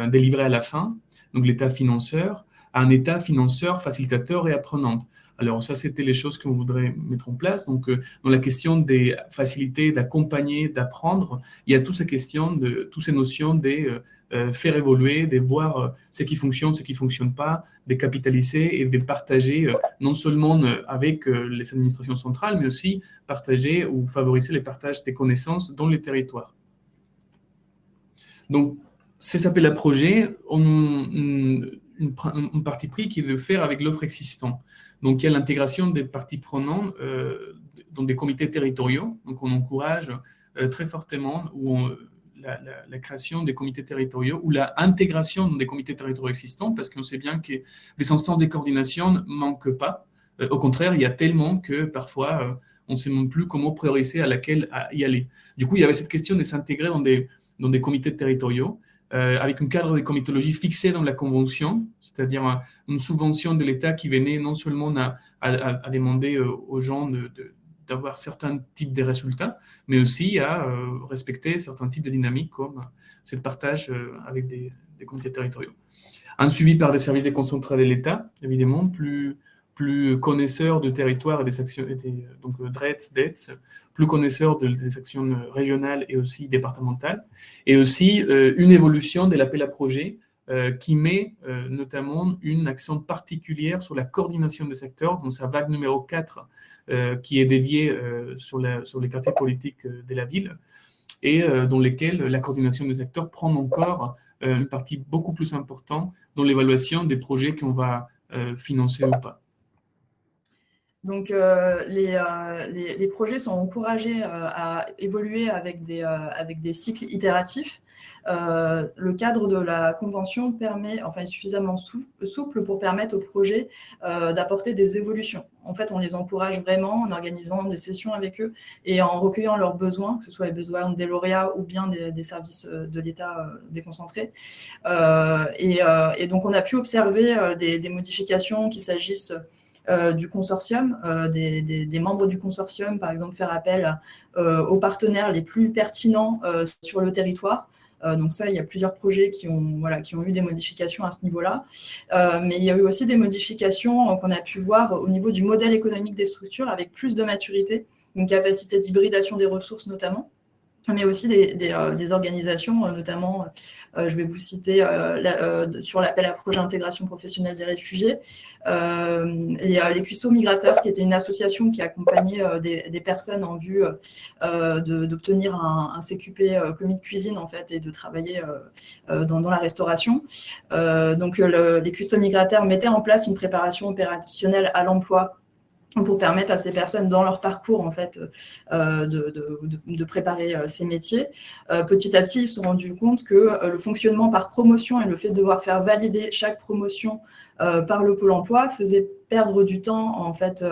délivré à la fin, donc l'État financeur, à un État financeur, facilitateur et apprenante. Alors ça, c'était les choses qu'on voudrait mettre en place. Donc dans la question des facilités, d'accompagner, d'apprendre, il y a toutes ces notions de faire évoluer, de voir ce qui fonctionne, ce qui ne fonctionne pas, de capitaliser et de partager non seulement avec les administrations centrales, mais aussi partager ou favoriser le partage des connaissances dans les territoires. Donc, ces appels à projets ont un parti pris qui est de faire avec l'offre existante. Donc, il y a l'intégration des parties prenantes dans des comités territoriaux. Donc, on encourage très fortement la création des comités territoriaux ou l'intégration des comités territoriaux existants, parce qu'on sait bien que des instances de coordination ne manquent pas. Au contraire, il y a tellement que parfois, on ne sait même plus comment prioriser à laquelle y aller. Du coup, il y avait cette question de s'intégrer dans des comités territoriaux, avec un cadre de comitologie fixé dans la Convention, c'est-à-dire une subvention de l'État qui venait non seulement à demander aux gens d'avoir certains types de résultats, mais aussi à respecter certains types de dynamiques comme ce partage avec des comités territoriaux. Un suivi par des services déconcentrés de l'État, évidemment, plus connaisseurs de territoire et des actions, donc DRETS, DETS, plus connaisseurs des actions régionales et aussi départementales, et aussi une évolution de l'appel à projet qui met notamment une accent particulière sur la coordination des secteurs, dans sa vague numéro 4, qui est dédiée sur les quartiers politiques de la ville, et dans lesquels la coordination des acteurs prend encore une partie beaucoup plus importante dans l'évaluation des projets qu'on va financer ou pas. Donc, les projets sont encouragés à évoluer avec des cycles itératifs. Le cadre de la convention est suffisamment souple pour permettre aux projets d'apporter des évolutions. En fait, on les encourage vraiment en organisant des sessions avec eux et en recueillant leurs besoins, que ce soit les besoins des lauréats ou bien des services de l'État déconcentrés. Et donc, on a pu observer des modifications, qu'il s'agisse du consortium, des membres du consortium, par exemple, faire appel aux partenaires les plus pertinents sur le territoire. Donc ça, il y a plusieurs projets qui ont eu des modifications à ce niveau-là. Mais il y a eu aussi des modifications qu'on a pu voir au niveau du modèle économique des structures avec plus de maturité, une capacité d'hybridation des ressources notamment, mais aussi des organisations, notamment, je vais vous citer sur l'appel à projet intégration professionnelle des réfugiés, les Cuistots Migrateurs, qui était une association qui accompagnait des personnes en vue d'obtenir un CQP commis de cuisine, en fait, et de travailler dans la restauration. Donc, les Cuistots Migrateurs mettaient en place une préparation opérationnelle à l'emploi pour permettre à ces personnes dans leur parcours en fait de préparer ces métiers. Petit à petit, ils se sont rendus compte que le fonctionnement par promotion et le fait de devoir faire valider chaque promotion par le Pôle emploi faisait perdre du temps en fait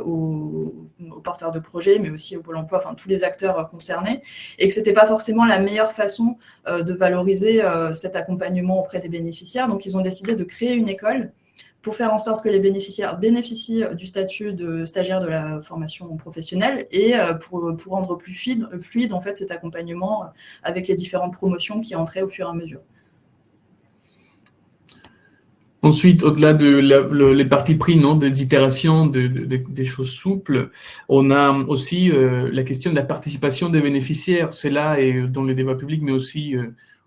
aux porteurs de projets, mais aussi au Pôle emploi, enfin tous les acteurs concernés, et que c'était pas forcément la meilleure façon de valoriser cet accompagnement auprès des bénéficiaires. Donc ils ont décidé de créer une école pour faire en sorte que les bénéficiaires bénéficient du statut de stagiaire de la formation professionnelle et pour rendre plus fluide en fait, cet accompagnement avec les différentes promotions qui entraient au fur et à mesure. Ensuite, au-delà de les partis pris, des itérations, des choses souples, on a aussi la question de la participation des bénéficiaires. C'est là et dans les débats publics, mais aussi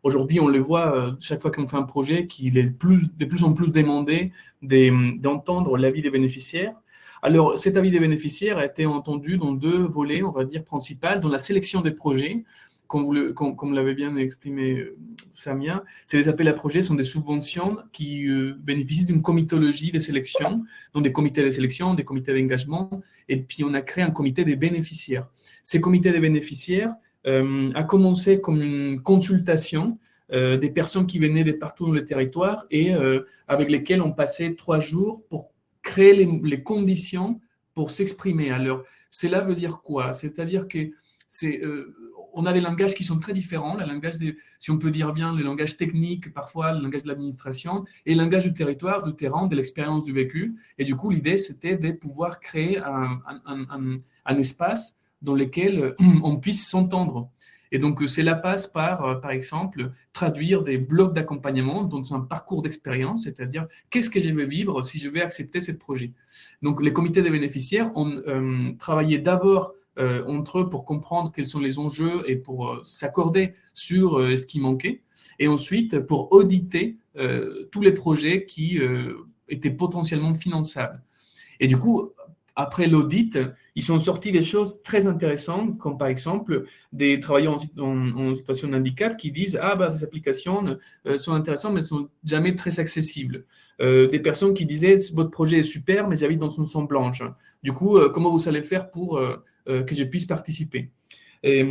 aujourd'hui, on le voit chaque fois qu'on fait un projet qu'il est de plus en plus demandé d'entendre l'avis des bénéficiaires. Alors, cet avis des bénéficiaires a été entendu dans 2 volets, on va dire, principaux, dans la sélection des projets. Comme l'avait bien exprimé Samia, ces appels à projets sont des subventions qui bénéficient d'une comitologie de sélection, donc des comités de sélection, des comités d'engagement, et puis on a créé un comité des bénéficiaires. Ces comités des bénéficiaires a commencé comme une consultation des personnes qui venaient de partout dans le territoire et avec lesquelles on passait 3 jours pour créer les conditions pour s'exprimer. Alors, cela veut dire quoi? C'est-à-dire que on a des langages qui sont très différents, le langage si on peut dire bien, le langage technique, parfois le langage de l'administration, et le langage du territoire, du terrain, de l'expérience du vécu. Et du coup, l'idée, c'était de pouvoir créer un espace dans lequel on puisse s'entendre. Et donc, cela passe par exemple, traduire des blocs d'accompagnement dans un parcours d'expérience, c'est-à-dire qu'est-ce que je vais vivre si je vais accepter ce projet. Donc, les comités des bénéficiaires ont travaillé d'abord entre eux pour comprendre quels sont les enjeux et pour s'accorder sur ce qui manquait, et ensuite pour auditer tous les projets qui étaient potentiellement finançables. Et du coup, après l'audit, ils sont sortis des choses très intéressantes, comme par exemple des travailleurs en situation de handicap qui disent « Ah, ces applications sont intéressantes, mais ne sont jamais très accessibles. » Des personnes qui disaient « Votre projet est super, mais j'habite dans une zone blanche. Du coup, comment vous allez faire pour que je puisse participer ?» Et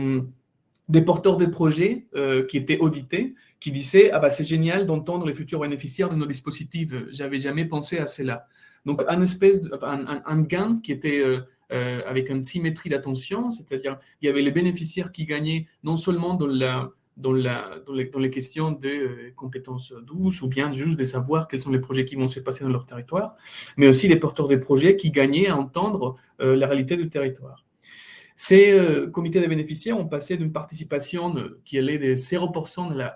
des porteurs de projets qui étaient audités, qui disaient « Ah, c'est génial d'entendre les futurs bénéficiaires de nos dispositifs. Je n'avais jamais pensé à cela. » Donc, un gain qui était avec une symétrie d'attention, c'est-à-dire il y avait les bénéficiaires qui gagnaient non seulement dans les questions de compétences douces ou bien juste de savoir quels sont les projets qui vont se passer dans leur territoire, mais aussi les porteurs de projets qui gagnaient à entendre la réalité du territoire. Ces comités de bénéficiaires ont passé d'une participation qui allait de 0%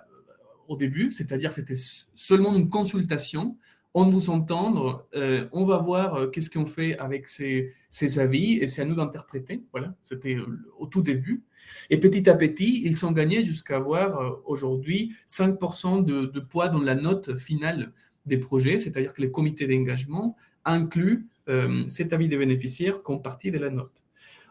au début, c'est-à-dire c'était seulement une consultation. On vous entendre, on va voir qu'est-ce qu'on fait avec ces avis et c'est à nous d'interpréter. Voilà, c'était au tout début. Et petit à petit, ils sont gagnés jusqu'à avoir aujourd'hui 5% de poids dans la note finale des projets, c'est-à-dire que les comités d'engagement incluent cet avis des bénéficiaires comme partie de la note.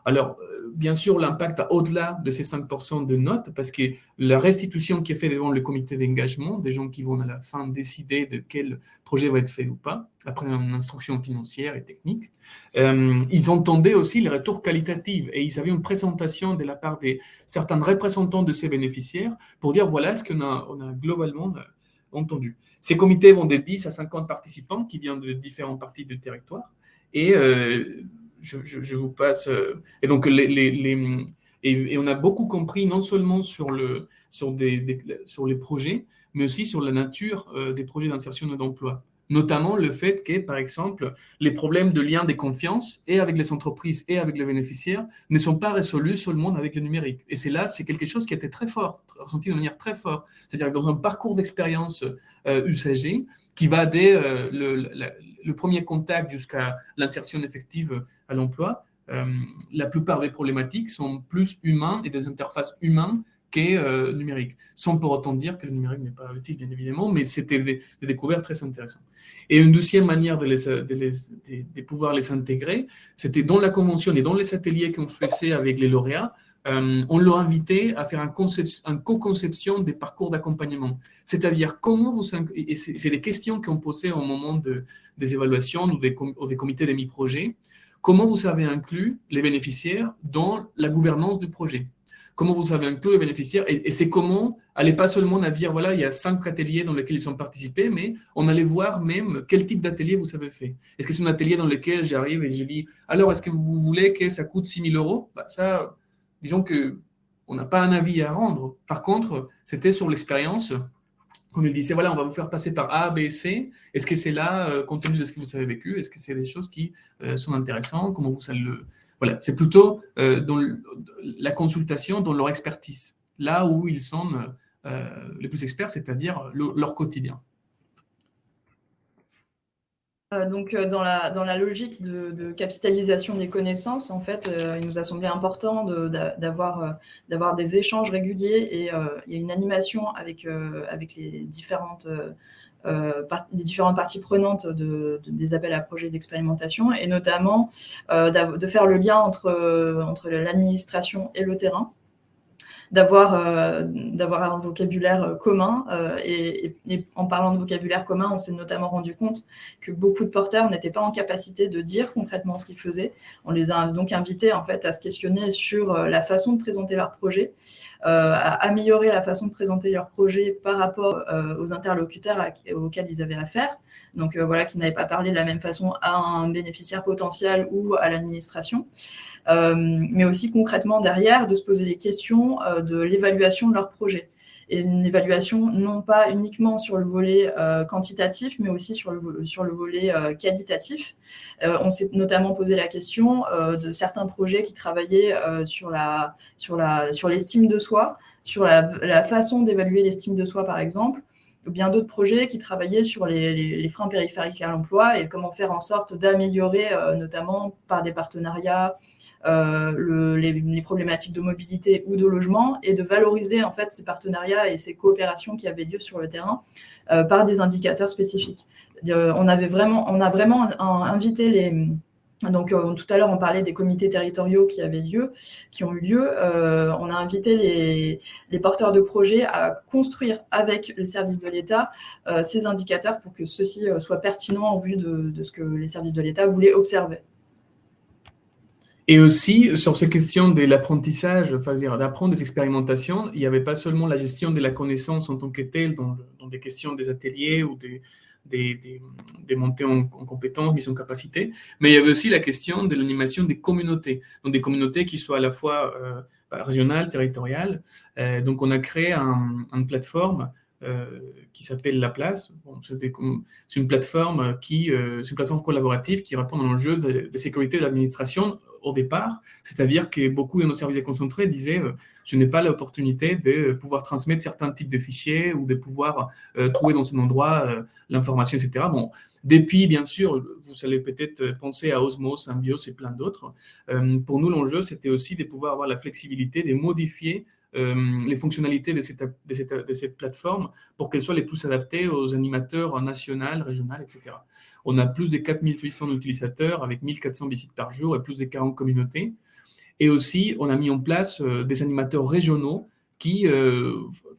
Alors, bien sûr, l'impact va au-delà de ces 5% de notes parce que la restitution qui est faite devant le comité d'engagement, des gens qui vont à la fin décider de quel projet va être fait ou pas, après une instruction financière et technique, ils entendaient aussi les retours qualitatifs et ils avaient une présentation de la part de certains représentants de ces bénéficiaires pour dire voilà ce qu'on a globalement entendu. Ces comités vont de 10 à 50 participants qui viennent de différentes parties du territoire et je vous passe. Et donc, et on a beaucoup compris, non seulement sur les projets, mais aussi sur la nature des projets d'insertion et d'emploi. Notamment le fait que, par exemple, les problèmes de lien de confiance et avec les entreprises et avec les bénéficiaires ne sont pas résolus seulement avec le numérique. Et c'est quelque chose qui a été très fort, ressenti de manière très forte. C'est-à-dire que dans un parcours d'expérience usagé, qui va dès le premier contact jusqu'à l'insertion effective à l'emploi, la plupart des problématiques sont plus humaines et des interfaces humaines que numériques. Sans pour autant dire que le numérique n'est pas utile, bien évidemment, mais c'était des découvertes très intéressantes. Et une deuxième manière de pouvoir les intégrer, c'était dans la convention et dans les ateliers qu'on faisait avec les lauréats, on l'a invité à faire une co-conception des parcours d'accompagnement. C'est-à-dire comment et c'est des questions qu'on posait au moment des évaluations ou des comités de mi-projets. comment vous avez inclus les bénéficiaires dans la gouvernance du projet. Comment vous avez inclus les bénéficiaires, et c'est comment, allez pas seulement à dire, voilà, il y a 5 ateliers dans lesquels ils ont participé, mais on allait voir même quel type d'atelier vous avez fait. Est-ce que c'est un atelier dans lequel j'arrive et je dis, alors, est-ce que vous voulez que ça coûte 6 000 €? Ça, disons qu'on n'a pas un avis à rendre. Par contre, c'était sur l'expérience. Comme il disait, voilà, on va vous faire passer par A, B, C. Est-ce que c'est là, compte tenu de ce que vous avez vécu, est-ce que c'est des choses qui sont intéressantes? Comment vous savez le... Voilà, c'est plutôt dans la consultation, dans leur expertise, là où ils sont les plus experts, c'est-à-dire leur quotidien. Donc, dans la logique de capitalisation des connaissances, en fait, il nous a semblé important d'avoir des échanges réguliers et il y a une animation avec les différentes parties prenantes des appels à projets d'expérimentation, et notamment de faire le lien entre l'administration et le terrain, d'avoir un vocabulaire commun. Et en parlant de vocabulaire commun, on s'est notamment rendu compte que beaucoup de porteurs n'étaient pas en capacité de dire concrètement ce qu'ils faisaient. On les a donc invités en fait à se questionner sur la façon de présenter leur projet, à améliorer la façon de présenter leur projet par rapport aux interlocuteurs auxquels ils avaient affaire. Donc voilà, qui n'avaient pas parlé de la même façon à un bénéficiaire potentiel ou à l'administration. Mais aussi concrètement derrière, de se poser des questions de l'évaluation de leur projet. Et une évaluation non pas uniquement sur le volet quantitatif, mais aussi sur le volet qualitatif. On s'est notamment posé la question de certains projets qui travaillaient sur l'estime de soi, sur la façon d'évaluer l'estime de soi, par exemple, ou bien d'autres projets qui travaillaient sur les freins périphériques à l'emploi et comment faire en sorte d'améliorer, notamment par des partenariats, les problématiques de mobilité ou de logement, et de valoriser en fait ces partenariats et ces coopérations qui avaient lieu sur le terrain par des indicateurs spécifiques. On a vraiment invité donc tout à l'heure on parlait des comités territoriaux qui ont eu lieu. On a invité les porteurs de projets à construire avec les services de l'État ces indicateurs pour que ceux-ci soient pertinents au vu de ce que les services de l'État voulaient observer. Et aussi, sur ces questions de l'apprentissage, enfin, d'apprendre des expérimentations, il n'y avait pas seulement la gestion de la connaissance en tant que telle, dans des questions des ateliers ou des montées en compétences, mise en capacité, mais il y avait aussi la question de l'animation des communautés, donc des communautés qui soient à la fois régionales, territoriales. Donc, on a créé une plateforme qui s'appelle La Place. Bon, c'est une plateforme collaborative qui répond à l'enjeu de sécurité de l'administration au départ, c'est-à-dire que beaucoup de nos services déconcentrés disaient je n'ai pas l'opportunité de pouvoir transmettre certains types de fichiers ou de pouvoir trouver dans un endroit l'information, etc. Bon, depuis, bien sûr, vous allez peut-être penser à Osmos, Symbios et plein d'autres. Pour nous, l'enjeu, c'était aussi de pouvoir avoir la flexibilité de modifier les fonctionnalités de cette plateforme pour qu'elles soient les plus adaptées aux animateurs nationaux, régionaux, etc. On a plus de 4800 utilisateurs avec 1400 visites par jour et plus de 40 communautés. Et aussi, on a mis en place des animateurs régionaux qui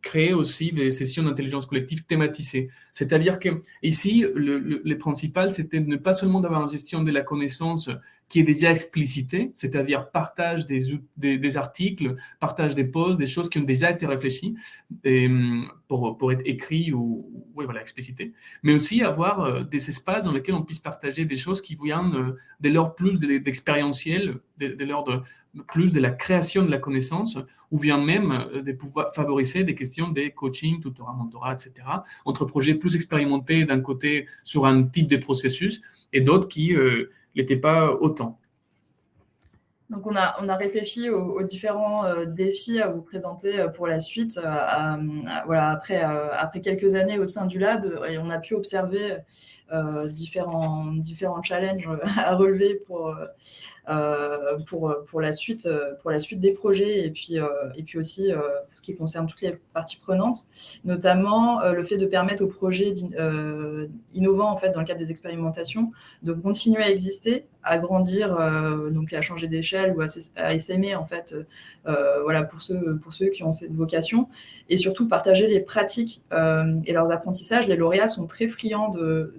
créent aussi des sessions d'intelligence collective thématisées. C'est-à-dire qu'ici, le principal, c'était de ne pas seulement d'avoir une gestion de la connaissance qui est déjà explicitée, c'est-à-dire partage des articles, partage des posts, des choses qui ont déjà été réfléchies pour être écrits ou explicités, mais aussi avoir des espaces dans lesquels on puisse partager des choses qui viennent de l'ordre plus d'expérientiel, de l'ordre plus de la création de la connaissance, ou bien même de pouvoir favoriser des questions de coaching, tutorat, mentorat, etc., entre projets plus expérimentés d'un côté sur un type de processus et d'autres qui n'étaient pas autant. Donc, on a réfléchi aux différents défis à vous présenter pour la suite. Après quelques années au sein du lab, et on a pu observer différents challenges à relever pour la suite des projets, et puis aussi ce qui concerne toutes les parties prenantes, notamment le fait de permettre aux projets innovants en fait dans le cadre des expérimentations de continuer à exister, à grandir, donc à changer d'échelle ou à essaimer en fait, pour ceux qui ont cette vocation, et surtout partager les pratiques et leurs apprentissages. Les lauréats sont très friands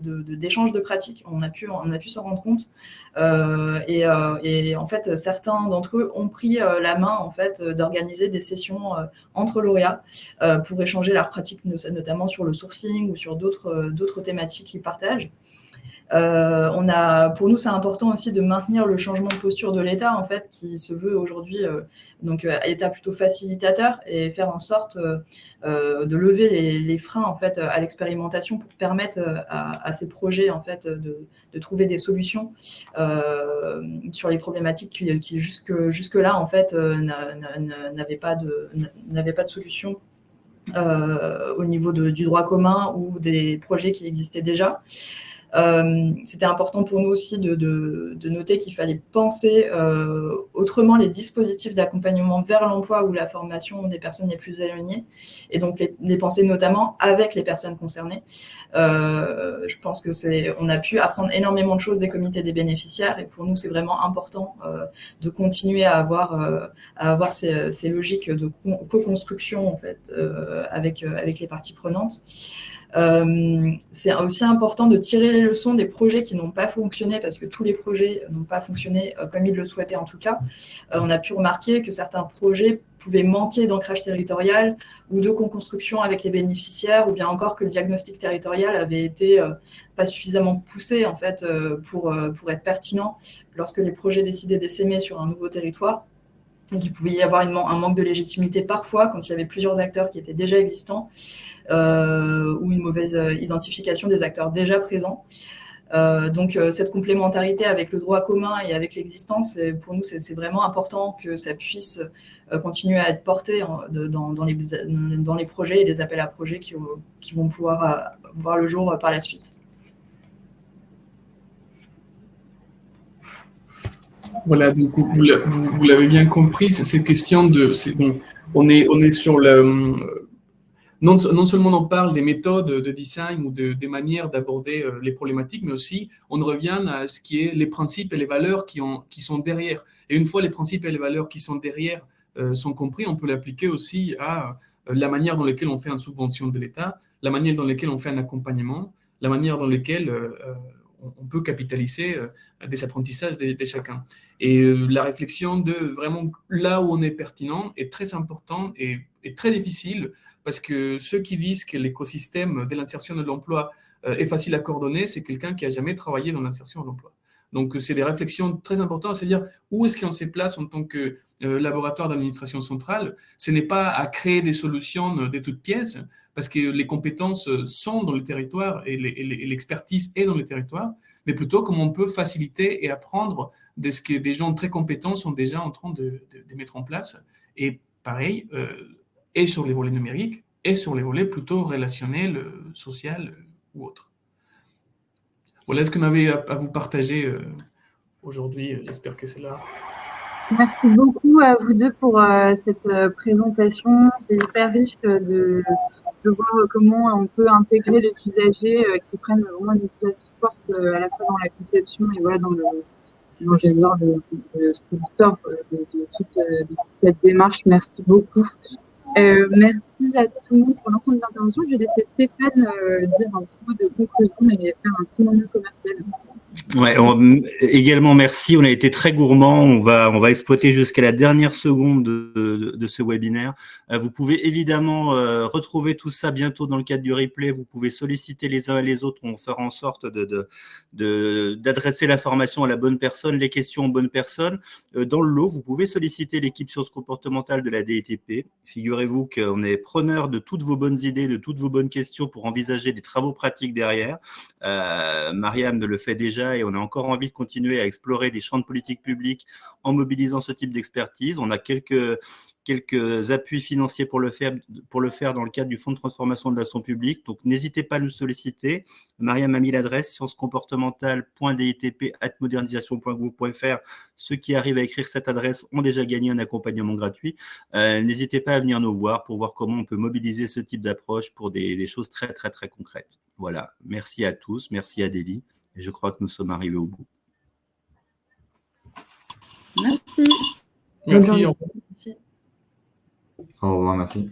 d'échanges de pratiques. On a pu s'en rendre compte Et en fait, certains d'entre eux ont pris la main en fait, d'organiser des sessions entre lauréats pour échanger leurs pratiques, notamment sur le sourcing ou sur d'autres thématiques qu'ils partagent. Pour nous, c'est important aussi de maintenir le changement de posture de l'État, en fait, qui se veut aujourd'hui État plutôt facilitateur, et faire en sorte de lever les freins en fait, à l'expérimentation pour permettre à ces projets en fait, de trouver des solutions sur les problématiques qui jusque-là en fait, n'avaient pas de solution au niveau du droit commun ou des projets qui existaient déjà. C'était important pour nous aussi de noter qu'il fallait penser autrement les dispositifs d'accompagnement vers l'emploi ou la formation des personnes les plus éloignées, et donc les penser notamment avec les personnes concernées. Je pense on a pu apprendre énormément de choses des comités des bénéficiaires, et pour nous c'est vraiment important de continuer à avoir ces logiques de co-construction en fait, avec les parties prenantes. C'est aussi important de tirer les leçons des projets qui n'ont pas fonctionné, parce que tous les projets n'ont pas fonctionné comme ils le souhaitaient en tout cas. On a pu remarquer que certains projets pouvaient manquer d'ancrage territorial ou de co-construction avec les bénéficiaires, ou bien encore que le diagnostic territorial avait été pas suffisamment poussé en fait, pour être pertinent lorsque les projets décidaient d'essaimer sur un nouveau territoire, et qu'il pouvait y avoir un manque de légitimité parfois quand il y avait plusieurs acteurs qui étaient déjà existants, ou une mauvaise identification des acteurs déjà présents. Donc cette complémentarité avec le droit commun et avec l'existence, pour nous c'est vraiment important que ça puisse continuer à être porté dans les projets et les appels à projets qui vont pouvoir voir le jour par la suite. Voilà, donc vous l'avez bien compris, c'est cette question on est sur non seulement on parle des méthodes de design ou des manières d'aborder les problématiques, mais aussi on revient à ce qui est les principes et les valeurs qui sont derrière. Et une fois les principes et les valeurs qui sont derrière sont compris, on peut l'appliquer aussi à la manière dans laquelle on fait une subvention de l'État, la manière dans laquelle on fait un accompagnement, la manière dans laquelle on peut capitaliser des apprentissages de chacun. Et la réflexion de vraiment là où on est pertinent est très important et très difficile, parce que ceux qui disent que l'écosystème de l'insertion de l'emploi est facile à coordonner, c'est quelqu'un qui n'a jamais travaillé dans l'insertion de l'emploi. Donc, c'est des réflexions très importantes, c'est-à-dire où est-ce qu'on se place en tant que laboratoire d'administration centrale. Ce n'est pas à créer des solutions de toutes pièces, parce que les compétences sont dans le territoire et l'expertise est dans le territoire, mais plutôt comment on peut faciliter et apprendre de ce que des gens très compétents sont déjà en train de mettre en place. Et pareil, et sur les volets numériques, et sur les volets plutôt relationnels, social ou autres. Voilà ce qu'on avait à vous partager aujourd'hui. J'espère que c'est là. Merci beaucoup à vous deux pour cette présentation. C'est hyper riche de voir comment on peut intégrer les usagers qui prennent vraiment une place forte à la fois dans la conception et voilà, dans ce qui sort de toute cette démarche. Merci beaucoup. Merci à tout le monde pour l'ensemble des interventions. Je vais laisser Stéphane dire un petit mot de conclusion et faire un petit moment commercial. Ouais, également merci. On a été très gourmand. On va exploiter jusqu'à la dernière seconde de ce webinaire. Vous pouvez évidemment retrouver tout ça bientôt dans le cadre du replay. Vous pouvez solliciter les uns et les autres. On fera en sorte d'adresser l'information à la bonne personne, les questions aux bonnes personnes. Dans le lot, vous pouvez solliciter l'équipe sciences comportementales de la DETP. Figurez-vous qu'on est preneur de toutes vos bonnes idées, de toutes vos bonnes questions pour envisager des travaux pratiques derrière. Mariam le fait déjà, et on a encore envie de continuer à explorer des champs de politique publique en mobilisant ce type d'expertise. On a quelques appuis financiers pour le faire dans le cadre du Fonds de transformation de l'action publique. Donc, n'hésitez pas à nous solliciter. Mariam a mis l'adresse sciencescomportementales.detp@modernisation.gouv.fr. Ceux qui arrivent à écrire cette adresse ont déjà gagné un accompagnement gratuit. N'hésitez pas à venir nous voir pour voir comment on peut mobiliser ce type d'approche pour des choses très, très, très concrètes. Voilà. Merci à tous. Merci Adélie. Et je crois que nous sommes arrivés au bout. Merci. Merci. Au revoir, merci.